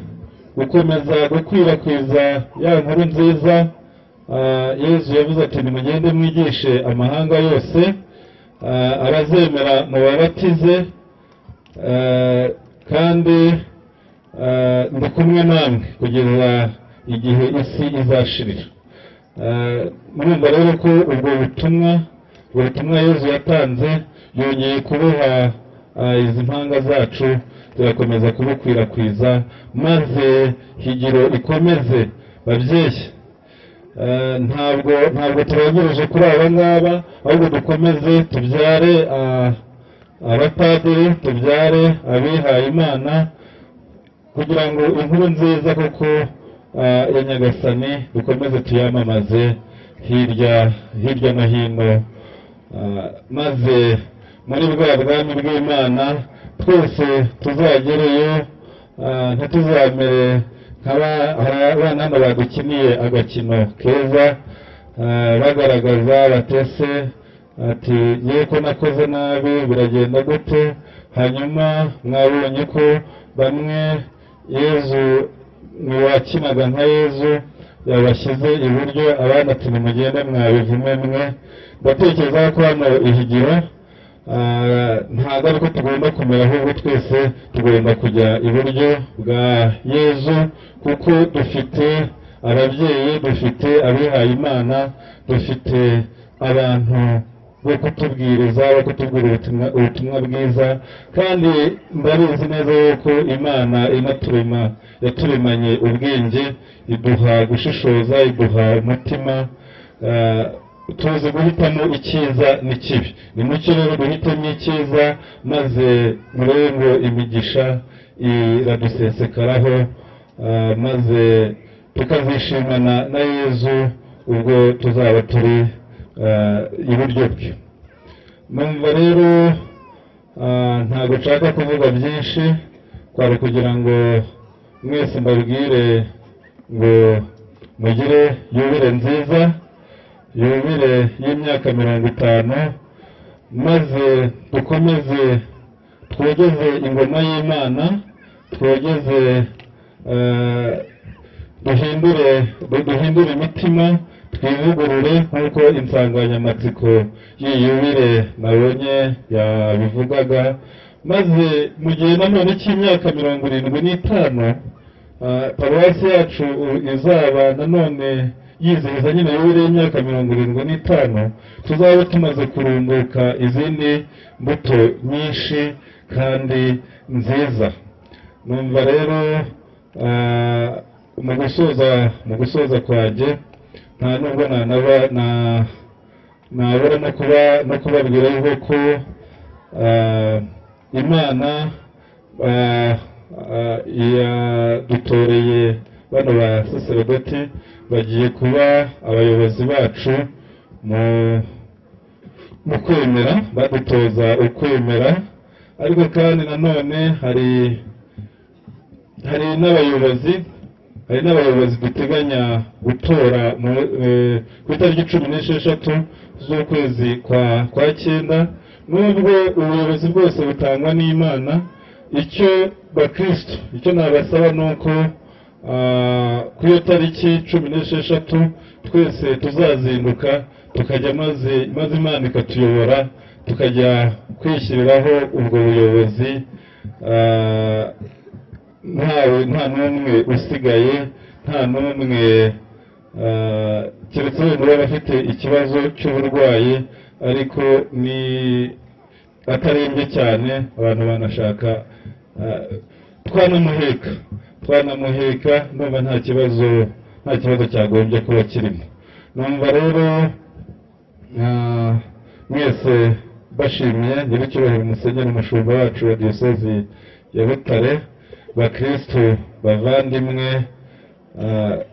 gukomeza gukwirakwiza ya nkuru nziza. Yezu yavuze ati nimugende mwigishe amahanga yose, arazemera mubabatize, kandi ndi kumwe namwe kugeza igihe isi izashirira. Murumva rero ko ubwo butumwa Yezu yatanze yongeye kubuha izi mpanga zacu, turakomeza kubukwirakwiza, maze Higiro ikomeze. Babyeyi, ntabwo turengereje kuri aba ngaba, ahubwo dukomeze tubyare abapadiri, tubyare abihaye Imana, kugira ngo inkuru nziza koko ya Nyagasani dukomeze tuyamamaze hirya no hino, maze muri bwa bwami bw'Imana twese tuzagereyo, ntituzamere nk'abana hano badukiniye agakino keza, bagaragaza batese ati yeko nakoze nabi, biragenda gute? Hanyuma mwabonye ko bamwe Yezu niwakinaga nka Yezu yabashyize iburyo, abandi ati nimugende mwabivume mwe. Ndatekereza ko hano Ihigiro ntabwo ariko tugomba kumera, ahubwo twese tugomba kujya iburyo bwa Yezu, kuko dufite ababyeyi, dufite abihaye Imana, dufite abantu bo kutubwiriza, bo kutubwira ubutumwa bwiza. Kandi ndabizi neza yuko Imana yaturemanye ubwenge, iduha gushishoza, iduha umutima, tuzi guhitamo icyiza n'ikibi. Ni mucyo rero duhitemo icyiza, maze murebe ngo imigisha iradusesekaraho, maze tukazishimana na Yezu ubwo tuzaba turi iburyo bwe. Numva rero ntabwo nshaka kuvuga byinshi, kwari kugira ngo mwese mbabwire ngo mugire yubile nziza, yubile y'imyaka 50, maze dukomeze twogeze ingoma y'Imana, twogeze duhindure imitima, twivugurure nk'uko insanganyamatsiko y'iyubile nabonye yabivugaga. Maze mu gihe nanone cy'imyaka 75 paruwasi yacu izaba nanone yizihiza nyine yubile y'imyaka 75, tuzaba tumaze kurunguka izindi mbuto nyinshi kandi nziza. Numva rero mu gusoza kwanjye nta nubwo nabura no kubabwira yuko Imana yadutoreye bano basaserdoti bagiye kuba abayobozi bacu mu kwemera, badutoza ukwemera. Ariko kandi nanone hari n'abayobozi duteganya gutora ku itariki 16 z'ukwezi kwa cyenda. Nubwo ubuyobozi bwose butangwa n'Imana, icyo bakristo icyo nabasaba nuko ku iyo tariki 16 twese tuzazinduka tukajya maze Imana ikatuyobora, tukajya kwishyiriraho ubwo buyobozi, nta n'umwe usigaye, nta n'umwe keretse wenda bafite ikibazo cy'uburwayi ariko ni atarembye cyane, abantu banashaka twanamuheka numva nta kibazo cyagombye kuba kirimo. Numva rero mwese bashimiye nyiricyubahiro Musenyeri umushumba wacu wa diyosezi ya Butare, bakristo bavandimwe,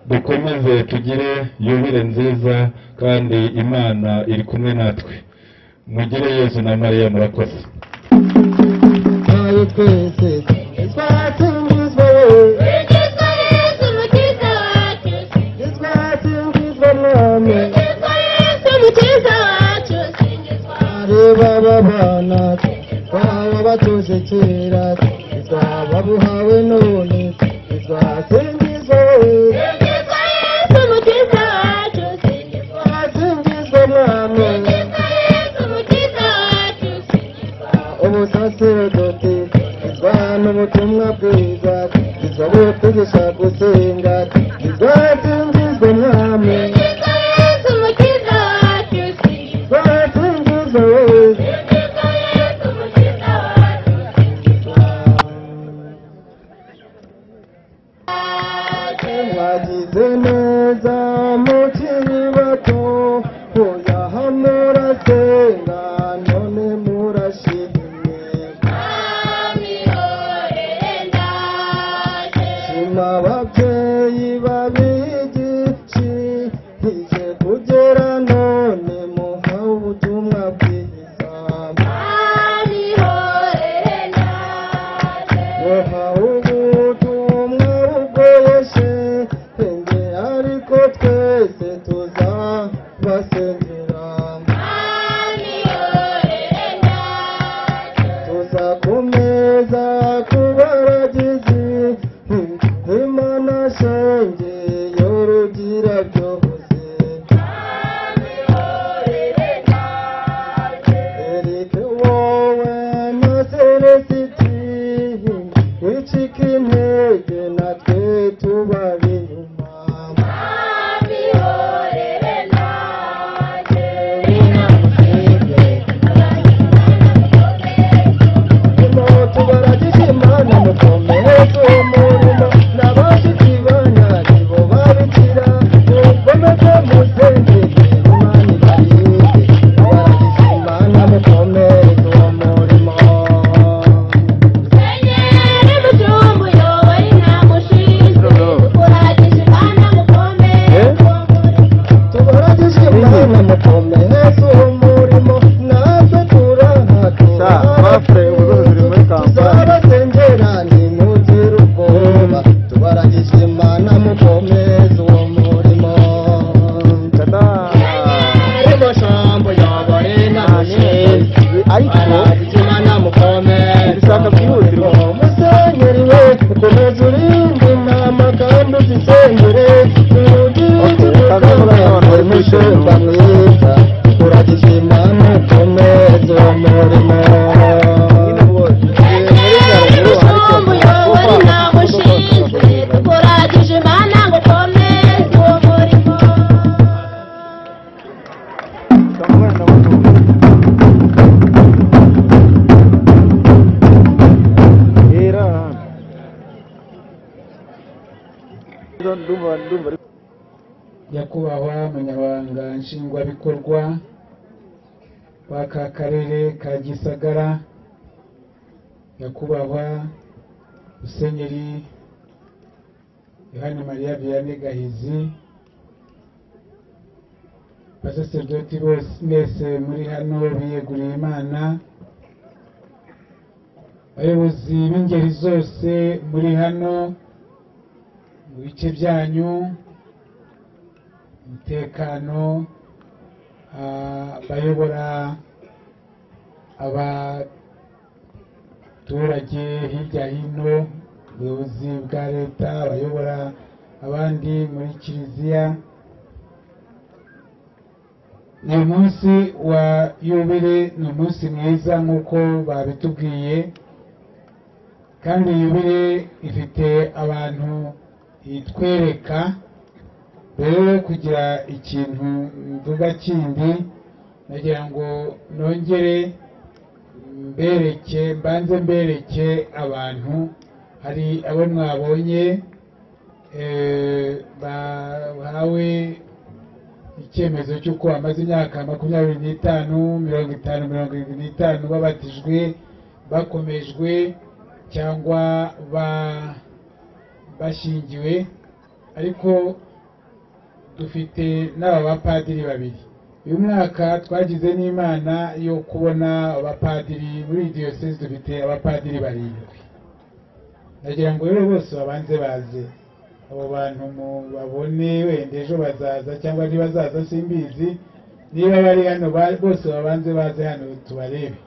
dukomeze tugire yubile nziza kandi Imana iri kumwe natwe. Mugire Yesu na Mariya murakoze. Bana twaba batuje kera twababuhawe none twasingizwa ubusaserdoti n'ubutumwa bwiza twigisha gusenga twasingizwa mwami nyakubahwa umunyamabanga nshingwabikorwa w'aka karere ka Gisagara, nyakubahwa Musenyeri Yohani Mariya Vianney Gahizi, basaserdoti bose mwese muri hano biyeguriye Imana, abayobozi b'ingeri zose muri hano mu bice byanyu, umutekano, bayobora abaturage hirya hino, ubuyobozi bwa leta, bayobora abandi muri kiliziya. Ni umunsi wa yubile, ni umunsi mwiza nk'uko babitubwiye, kandi yubile ifite abantu itwereka. Rero kugira ikintu mvuga kindi, nagira ngo nongere mbanze mbereke abantu. Hari abo mwabonye bahawe icyemezo cy'uko bamaze imyaka 25, 50, 75 babatijwe, bakomejwe cyangwa bashingiwe. Ariko dufite n'aba bapadiri babiri. Uyu mwaka twagize n'Imana yo kubona abapadiri muri diocese, dufite abapadiri 7. Nagira ngo rero bose babanze baze, abo bantu babone, wenda ejo bazaza cyangwa ntibazaza simbizi. Niba bari hano bose babanze baze hano tubarebe.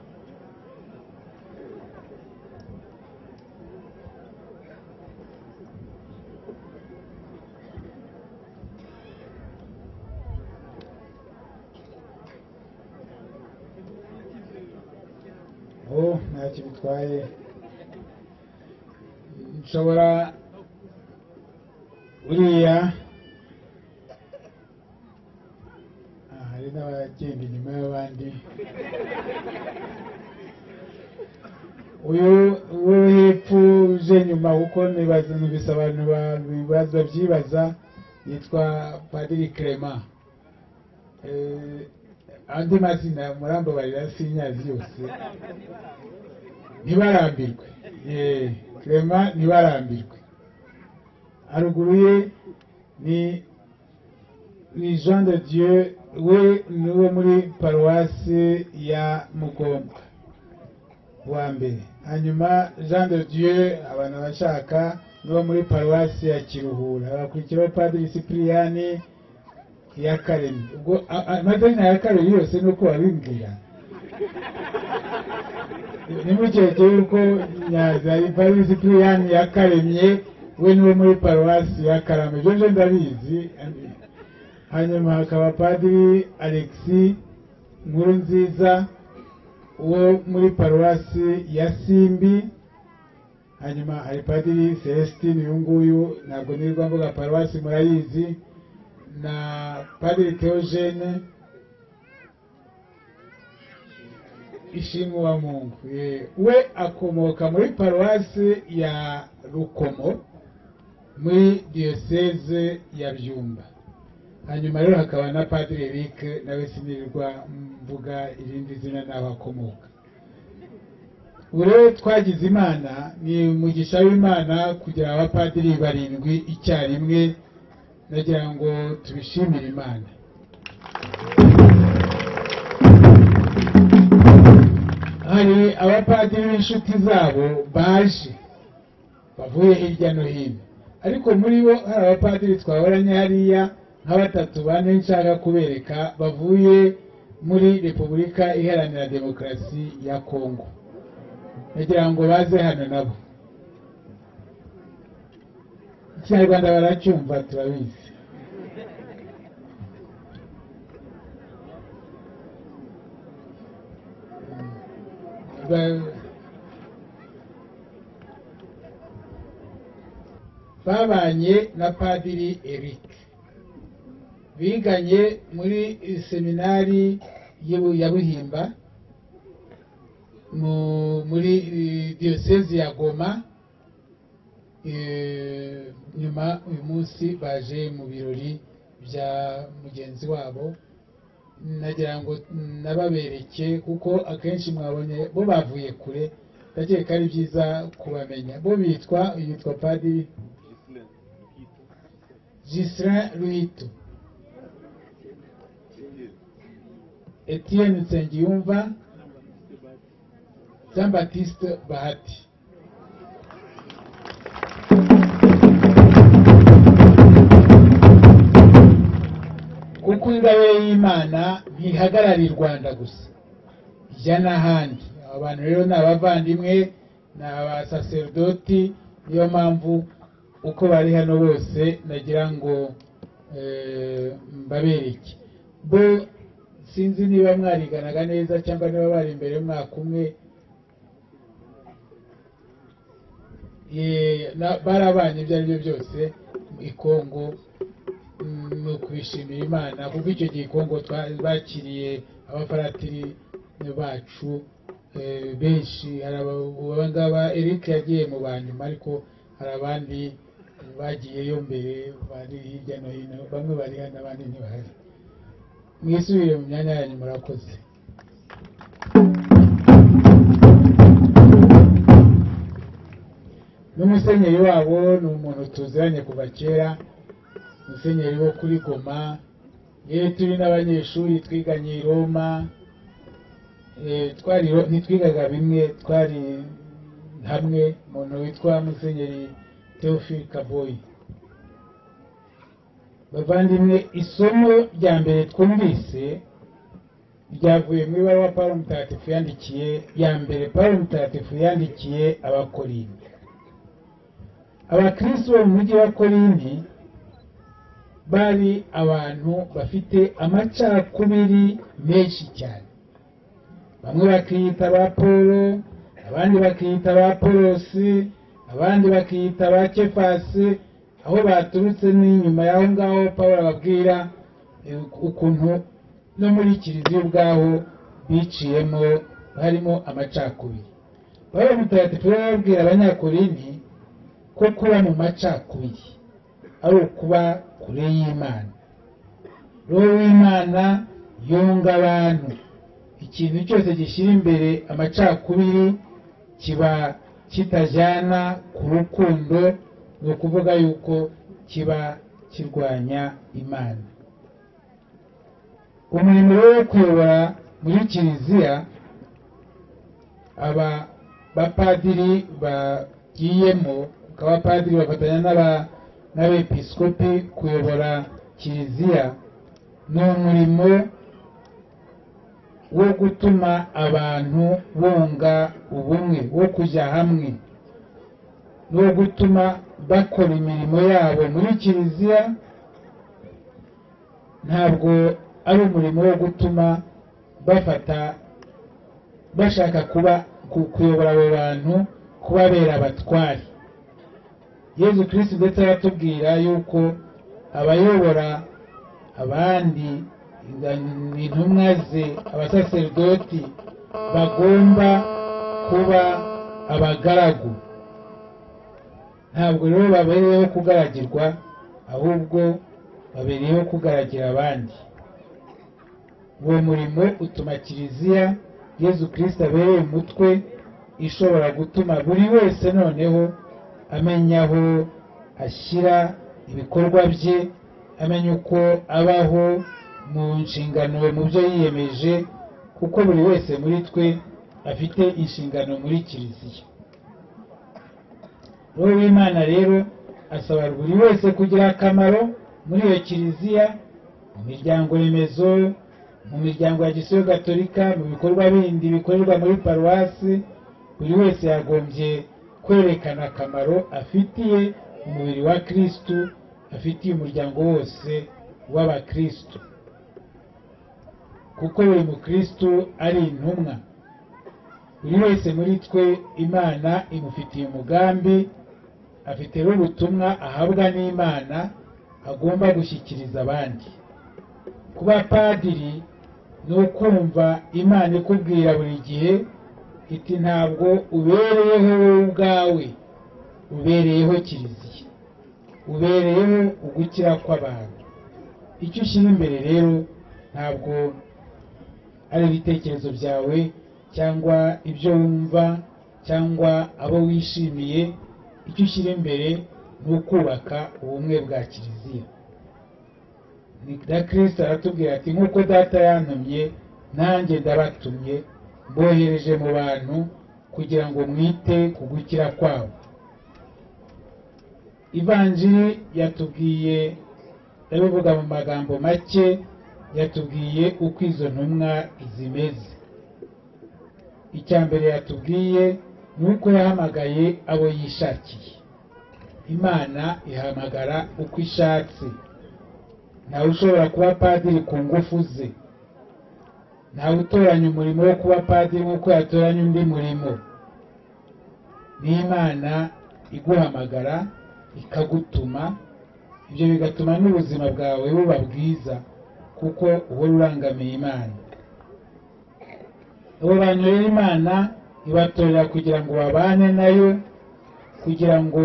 Ntacyo bitwaye, nshobora uriya hari n'abagenda inyuma y'abandi. Uyu hepfo uje nyuma, kuko numvise abantu babyibaza, yitwa Padiri Clement. Andi mazina murambabarira sinyazi yose, ntibarambirwe. Clement ntibarambirwe. Haruguru ye ni Jean de Dieu, we niwe muri paruwasi ya Mugomba wa mbere. Hanyuma Jean de Dieu abantu bashaka niwe muri paruwasi ya Kiruhura. Hakurikiraho Padiri Cypriani ya Karemi. Ubwo amadini ya Karemi yose nuko babimbwira. Nimukeke yuko Nyaza Padiri Cypriani ya Karemye, we niwe muri paruwasi ya Karame. Ibyo ndabizi. Hanyuma hakaba Padiri Alexis Nkurunziza, uwo muri paruwasi ya Simbi. Hanyuma hari Padiri Celestine, uyu nguyu ntabwo nirwa mvuga paruwasi murayizi, na Padiri Theogene Ishimu wa Mungu. We akomoka muri paruwasi ya Rukomo muri diocese ya Byumba. Hanyuma rero hakaba na Padiri Eric, nawe sinirirwa mvuga irindi zina naho akomoka. Ure twagize Imana, ni umugisha w'Imana kugira abapadiri 7 icyarimwe. Nagira ngo tubishimire Imana. Hari abapadiri b'inshuti zabo baje bavuye hirya no hino, ariko muri bo hari abapadiri twahoranye hariya nka 3-4 nshaka kubereka, bavuye muri Repubulika Iharanira Demokarasi ya Kongo. Nagira ngo baze hano nabo. Ikinyarwanda baracyumva, turabizi. Babanye na Padiri Eric, biganye muri seminari ya Buhimba muri diocese ya Goma. Nyuma uyu munsi baje mu birori bya mugenzi wabo nagira ngo nababereke kuko akenshi mwabonye bo bavuye kure ndakeka ari byiza kubamenya bo yitwa Padiri Gislain Ruhito, Etienne Nsengiyumva, Jean Baptiste Bahati. Kuko ingabire y'Imana ntihagarara i Rwanda gusa, ijya n'ahandi. Abantu rero ni abavandimwe, ni abasaserdoti, niyo mpamvu uko bari hano bose nagira ngo mbabereke. Bo sinzi niba mwariganaga neza cyangwa niba bari imbere y'umwaka umwe, barabanye ibyo ari byo byose i Kongo. Ni ukubishimira Imana kuko icyo gihe Kongo bakiriye abafaratiri bacu benshi. Hari abangaba Eric yagiye mu banyuma, ariko hari abandi bagiyeyo mbere bari hirya no hino, bamwe bari hano abandi ntibahari. Mwisubire mu myanya yanyu, murakoze. N'umusenyeri wabo ni umuntu tuziranye kuva kera, musenyeri wo kuri Goma. Yewe turi n'abanyeshuri twiganye i Roma, ntitwigaga bimwe, twari hamwe. Umuntu witwa musenyeri Theophile Kaboyi. Bavandimwe, isomo rya mbere twumvise ryavuye mu ibaruwa Pawulo Mutagatifu yandikiye ya mbere Pawulo Mutagatifu yandikiye Abakorinti. Abakristo bo mu mujyi wa Korinti bari abantu bafite amacakubiri menshi cyane. Bamwe bakiyita ba Paulo, abandi bakiyita ba Polosi, abandi bakiyita ba Kefasi. Aho baturutse n'inyuma y'aho ngaho Pawulo ababwira ukuntu no muri kiliziya ubwaho biciyemo harimo amacakubiri. Pawulo Mutagatifu arababwira Abanyakorinti ko kuba mu macakubiri ari ukuba kure y'Imana. Roho w'Imana yunga abantu. Ikintu cyose gishyira imbere amacakubiri kiba kitajyana ku rukundo, ni ukuvuga yuko kiba kirwanya Imana. Umurimo wo kuyobora muri kiliziya, aba bapadiri bagiyemo, abapadiri bafatanya n'abepiskopi kuyobora kiliziya, ni umurimo wo gutuma abantu bunga ubumwe, wo kujya hamwe, no gutuma bakora imirimo yabo muri kiliziya. Ntabwo ari umurimo wo gutuma bashaka kuyobora abo bantu kubabera abatwari. Yezu Kristo ndetse aratubwira yuko abayobora abandi, intumwa ze, abasaserdoti, bagomba kuba abagaragu. Ntabwo rero babereyeho kugaragirwa, ahubwo babereyeho kugaragira abandi. Uwo murimo utuma kiliziya Yezu Kristo abereye umutwe, ishobora gutuma buri wese noneho amenya aho ashyira ibikorwa bye, amenya uko abaho mu nshingano mu byo yiyemeje, kuko buri wese muri twe afite inshingano muri kiliziya. Roho w'Imana rero asaba buri wese kugira akamaro muri iyo kiliziya, mu miryango remezo, mu miryango ya Gisiyo Gatolika, mu bikorwa bindi bikorerwa muri paruwasi. Buri wese yagombye kwerekana akamaro afitiye umubiri wa Kristo, afitiye umuryango wose w'Abakristo, kuko buri mukristo ari intumwa. Buri wese muri twe Imana imufitiye umugambi, afite ubutumwa ahabwa n'Imana agomba gushyikiriza abandi. Kuba padiri ni ukumva Imana ikubwira buri gihe iti ntabwo ubereyeho wowe ubwawe, ubereyeho kiliziya, ubereyeho ugukira kw'abantu. icyo ushyira imbere rero ntabwo ari ibitekerezo byawe cyangwa ibyo wumva cyangwa abo wishimiye. icyo ushyira imbere ni ukubaka ubumwe bwa kiliziya. na Kristo aratubwira ati nk'uko data yantumye nanjye ndabatumye, mbohereje mu bantu kugira ngo mwite ku gukira kwabo. Ivanjiri yatubwiye, ndabivuga mu magambo make, yatubwiye uko izo ntumwa zimeze. icya mbere yatubwiye ni uko yahamagaye abo yishakiye. Imana ihamagara uko ishatse. ntawe ushobora kuba padiri ku ngufu ze. ntawe utoranya umurimo wo kuba padiri nk'uko yatoranya undi murimo. ni Imana iguhamagara ikagutuma, ibyo bigatuma n'ubuzima bwawe buba bwiza kuko uhora urangamiye Imana. abo bantu rero Imana ibatorera kugira ngo babane nayo, kugira ngo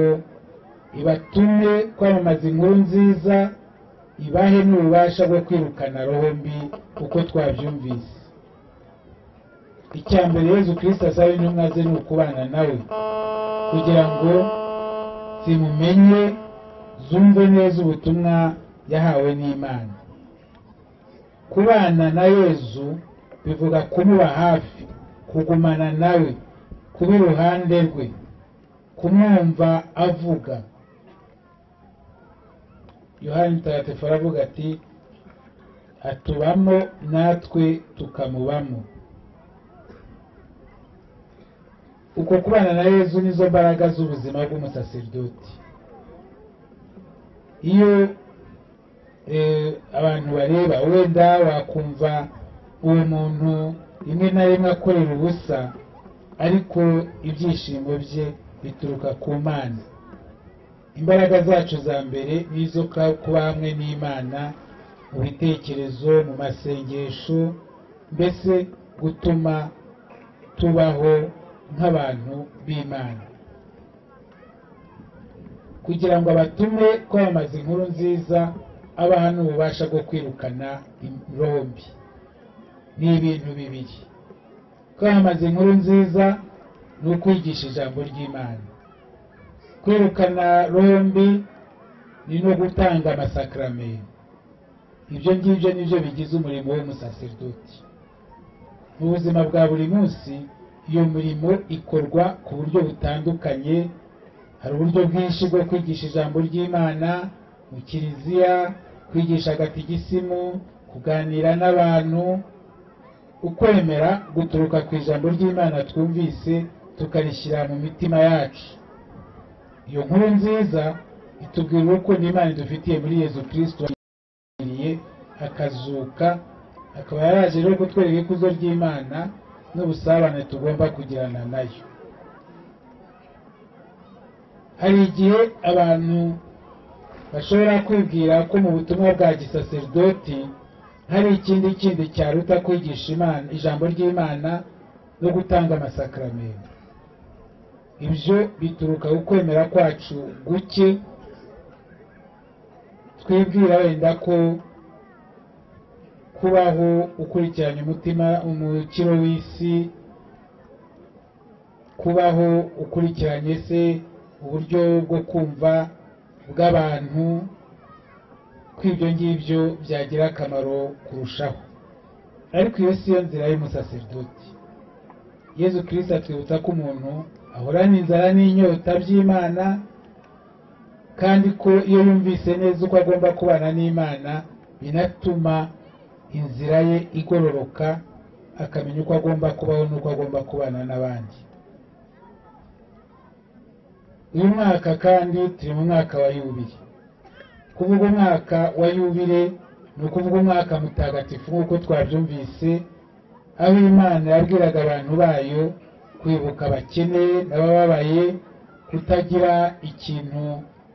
ibatume kwamamaza inkuru nziza, ibahe n'ububasha bwo kwirukana roho mbi uko twabyumvise. icya mbere Yezu Kristo asaba intumwa ze ni ukubana nawe kugira ngo zimumenye, zumve neza ubutumwa yahawe n'Imana. kubana na Yezu bivuga kumuba hafi, kugumana nawe, kuba iruhande rwe, kumwumva avuga. Yohani Mutagatifu aravuga ati atubamo natwe tukamubamo. uko kubana na Yezu nizo mbaraga z'ubuzima bw'umusaserdoti. iyo abantu bareba, wenda wakumva uwo muntu rimwe na rimwe akorera ubusa, ariko ibyishimo bye bituruka ku Mana. imbaraga zacu za mbere nizo kuba hamwe n'Imana mu bitekerezo, mu masengesho, mbese gutuma tubaho nk'abantu b'Imana. kugira ngo abatume kwamamaza inkuru nziza, abaha n'ububasha bwo kwirukana roho mbi. ni ibintu bibiri. kwamamaza inkuru nziza ni ukwigisha ijambo ry'Imana. kwirukana roho mbi ni no gutanga amasakramentu. ibyo ngibyo nibyo bigize umurimo w'umusaserdoti. mu buzima bwa buri munsi iyo mirimo ikorwa ku buryo butandukanye. hari uburyo bwinshi bwo kwigisha ijambo ry'Imana mu kiliziya, kwigisha agatigisimu, kuganira n'abantu. ukwemera guturuka ku ijambo ry'Imana twumvise tukarishyira mu mitima yacu. iyo nkuru nziza itubwira urukundo Imana idufitiye muri Yezu Kristo akazuka, akaba yaraje rero kutwereka ikuzo ry'Imana n'ubusabane tugomba kugirana nayo. hari igihe abantu bashobora kwibwira ko mu butumwa bwa gisaserdoti hari ikindi cyaruta kwigisha Imana, ijambo ry'Imana no gutanga amasakramentu. ibyo bituruka ku kwemera kwacu guke. twibwira wenda ko kubaho ukurikiranye umutima umukiro w'isi, kubaho ukurikiranye se uburyo bwo kumva bw'abantu, kw'ibyo ngibyo byagira akamaro kurushaho. ariko iyo si yo nzira y'umusaserdoti. Yezu Kristo atwibutsa ko umuntu ahorana inzara n'inyota by'Imana, kandi ko iyo yumvise neza uko agomba kubana n'Imana binatuma inzira ye igororoka, akamenya uko agomba kubaho n'uko agomba kubana n'abandi. uyu mwaka kandi turi mu mwaka wa yubile. kuvuga umwaka wa yubile ni ukuvuga umwaka mutagatifu nk'uko twabyumvise, aho Imana yabwiraga abantu bayo kwibuka abakene n'abababaye, kutagira ikintu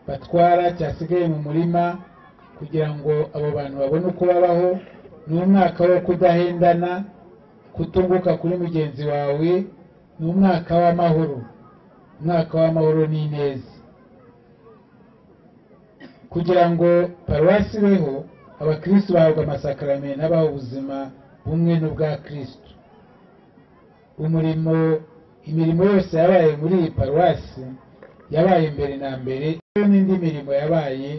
batwara cyasigaye mu murima, kugira ngo abo bantu babone uko babaho. ni umwaka wo kudahendana, kutunguka kuri mugenzi wawe. ni umwaka w'amahoro. umwaka w'amahoro n'ineza. kugira ngo paruwasi ibeho abakristo bahabwa amasakaramentu abaha ubuzima bumwe n'ubwa kristo. Imirimo yose yabaye muri iyi paruwasi yabaye mbere na mbere, n'indi mirimo yabaye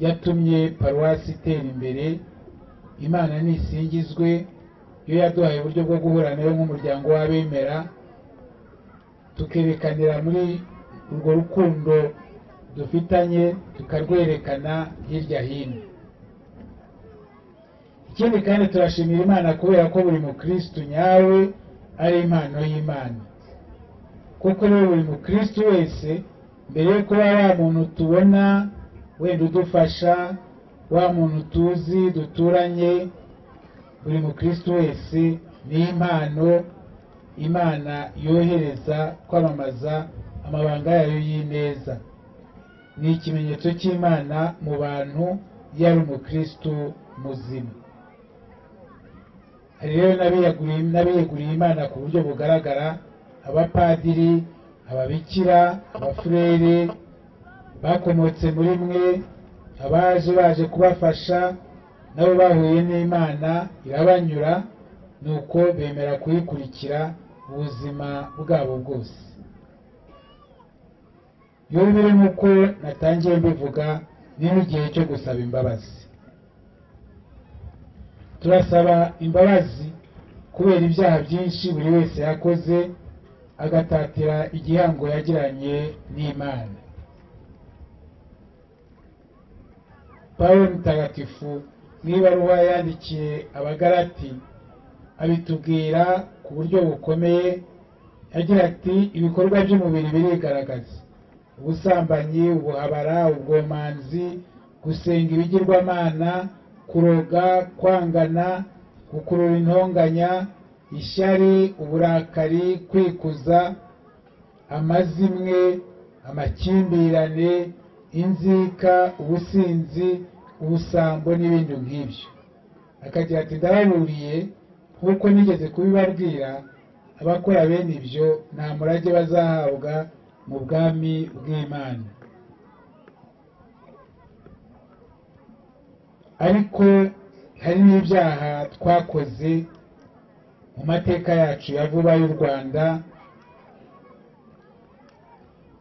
yatumye paruwasi itera imbere. Imana nisingizwe yo yaduhaye uburyo bwo guhura nayo nk'umuryango w'abemera, tukerekanira muri urwo rukundo dufitanye, tukarwerekana hirya hino. Ikindi kandi turashimira Imana kubera ko buri mukristo nyawe ari impano y'Imana. Kuko rero buri mukristo wese, mbere yo kuba wa muntu tubona wenda udufasha, wa muntu tuzi duturanye, buri mukristo wese ni impano Imana yohereza kwamamaza amabanga yayo y'ineza. Ni ikimenyetso cy'Imana mu bantu yari umukristo muzima. Hari rero n'abiyeguriye Imana ku buryo bugaragara, abapadiri, ababikira, abafurere bakomotse muri mwe, baje kubafasha, nabo bahuye n'Imana irabanyura, nuko bemera kuyikurikira ubuzima bwabo bwose. Yubire nk'uko natangiye mbivuga, ni igihe cyo gusaba imbabazi. Turasaba imbabazi kubera ibyaha byinshi buri wese yakoze, agatatira igihango yagiranye n'Imana. Pawulo Mutagatifu mu ibaruwa yandikiye Abagalati abitubwira ku buryo bukomeye, agira ati ibikorwa by'umubiri birigaragaza: ubusambanyi, ubuhabara, ubwomanzi, gusenga ibigirwamana, kuroga, kwangana, gukurura intonganya, ishyari, uburakari, kwikuza, amazimwe, amakimbirane, inzika, ubusinzi, ubusambo n'ibindi nk'ibyo. Akagira ati ndababuriye nk'uko nigeze kubibabwira, abakora bene ibyo nta murage bazahabwa mu bwami bw'Imana. Ariko hari n'ibyaha twakoze mu mateka yacu ya vuba y'u Rwanda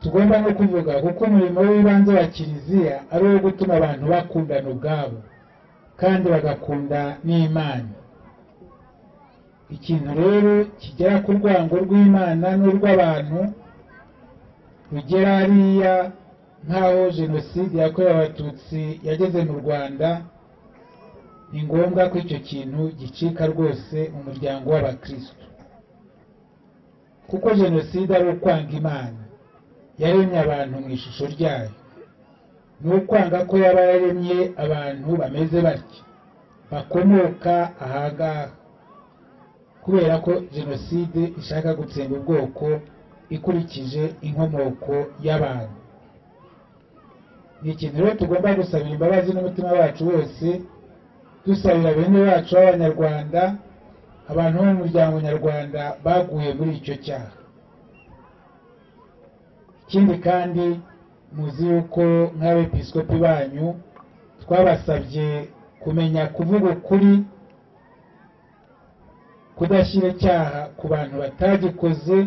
tugomba no kuvuga, kuko umurimo w'ibanze wa Kiliziya ari uwo gutuma abantu bakundana ubwabo kandi bagakunda n'Imana. Ikintu rero kigera ku rwango rw'Imana n'urw'abantu rugera hariya nk'aho jenoside yakorewe Abatutsi yageze mu Rwanda, ni ngombwa ko icyo kintu gicika rwose mu muryango w'abakristo. Kuko jenoside ari ukwanga Imana yaremye abantu mu ishusho ryayo, ni ukwanga ko yaba yaremye abantu bameze batya, bakomoka ahangaha, kubera ko jenoside ishaka gutsemba ubwoko ikurikije inkomoko y'abantu. Ni ikintu rero tugomba gusabira imbabazi n'umutima wacu wose, dusabira bene bacu b'Abanyarwanda, abantu bo mu muryango nyarwanda baguye muri icyo cyaha. Ikindi kandi muzi yuko nk'abepiskopi banyu twabasabye kumenya kuvuga ukuri, kudashyira icyaha ku bantu batagikoze,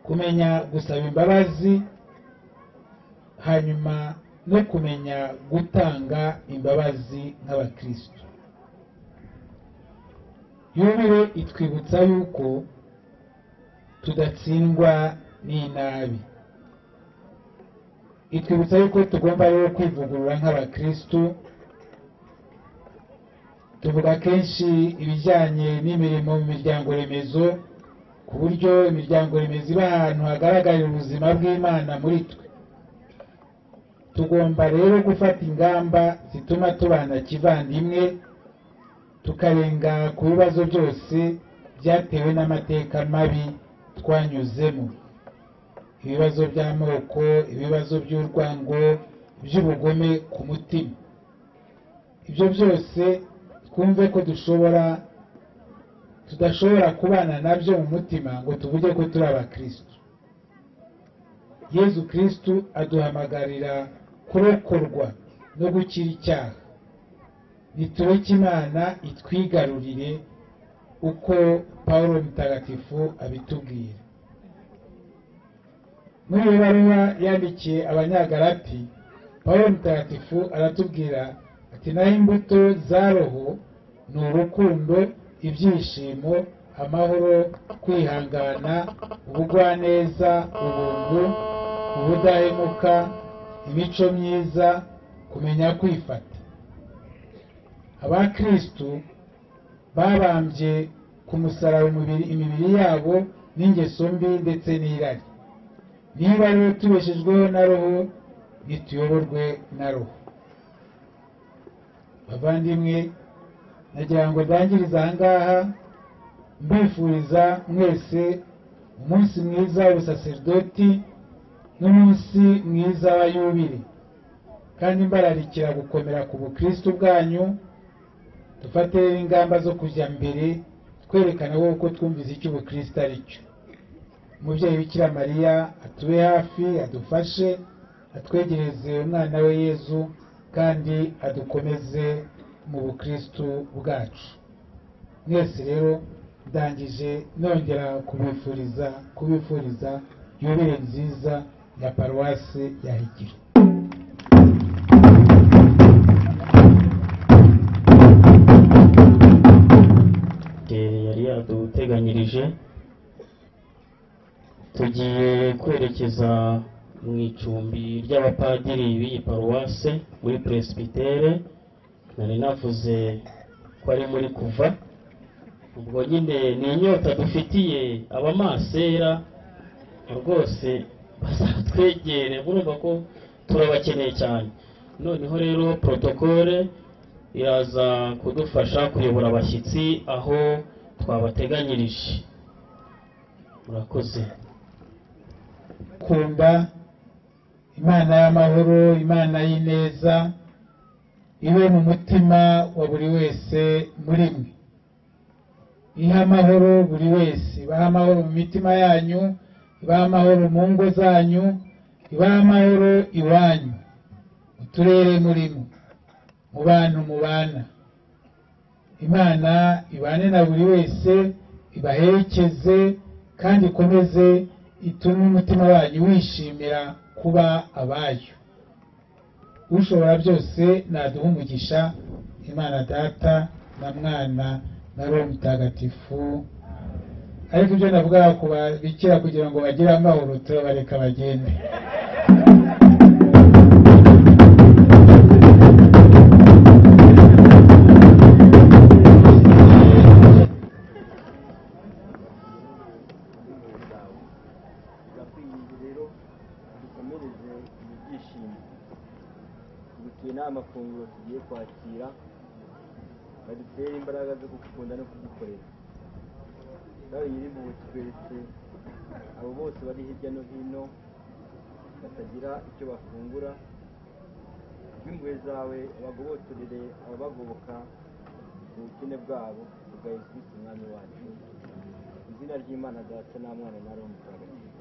kumenya gusaba imbabazi, hanyuma no kumenya gutanga imbabazi nk'abakristo. Yubire itwibutsa yuko tudatsindwa n'inabi, itwibutsa yuko tugomba rero kwivugurura nk'abakristo. Tuvuga kenshi ibijyanye n'imirimo mu miryango remezo, ku buryo imiryango remezo iba ahantu hagaragarira ubuzima bw'Imana muri twe. Tugomba rero gufata ingamba zituma tubana kivandimwe, tukarenga ku bibazo byose byatewe n'amateka mabi twanyuzemo: ibibazo by'amoko, ibibazo by'urwango, by'ubugome ku mutima. Ibyo byose twumve ko tudashobora kubana nabyo mu mutima ngo tuvuge ko turi abakristo. Yezu Kristo aduhamagarira kurokorwa no gukira icyaha. nitureke Imana itwigarurire uko Pawulo mutagatifu abitubwira. Muri iyo baruwa yandikiye abanyagalati, Pawulo mutagatifu aratubwira ati naho imbuto za roho ni urukundo, ibyishimo, amahoro, kwihangana, ubugwaneza, ubuntu, ubudahemuka, imico myiza, kumenya kwifata. Abakristu babambye ku musaraba imibiri yabo n'ingeso mbi ndetse n'irari. Niba rero tubeshejweho na roho, nituyoborwe na roho. Bavandimwe, nagira ngo ndangirize aha ngaha mbifuriza mwese umunsi mwiza w'ubusaserdoti n'umunsi mwiza wa yubile, kandi mbararikira gukomera ku bukristo bwanyu. Dufate ingamba zo kujya mbere twerekana ko twumvize icyo ubukristo ari cyo. Umubyeyi Bikira Mariya atube hafi, adufashe, atwegereze umwana we Yezu, kandi adukomeze mu bukristo bwacu. Mwese rero ndangije nongera kubifuriza yubile nziza ya paruwasi ya Higiro. Yari yaduteganyirije, tugiye kwerekeza mu icumbi ry'abapadiri b'iyi paruwase muri presbytere. Nari navuze ko ari muri kuva, ubwo nyine ni inyota dufitiye abamasera rwose bazatwegere, murumva ko turabakeneye cyane. Noneho rero protokole iraza kudufasha kuyobora abashyitsi aho twabateganyirije. Murakoze. Kunda Imana y'amahoro, Imana y'ineza ibe mu mutima wa buri wese muri mwe. Iha amahoro buri wese, ibaha amahoro mu mitima yanyu, ibaha amahoro mu ngo zanyu, ibaha amahoro iwanyu, mu turere murimo, mu bantu mubana. Imana ibane na buri wese, ibaherekeze, kandi ikomeze itume umutima wanyu wishimira kuba abayo. Ushobora byose naduha umugisha, Imana Data na Mwana na Roho Mutagatifu. Ariko ibyo navuga ku babikira kugira ngo bagire amahoro, turabareka bagende. amafunguro tugiye kwakira badutere imbaraga zo gukunda no kudukorera. Nawe nyir'impuhwe tweretse abo bose bari hirya no hino batagira icyo bafungura, impuhwe zawe abagobotorere ababagoboka mu bukene bwabo, bwa Yesu Kristo umwami wacu. Izina ry'Imana Data na Mwana na Roho Mutagatifu.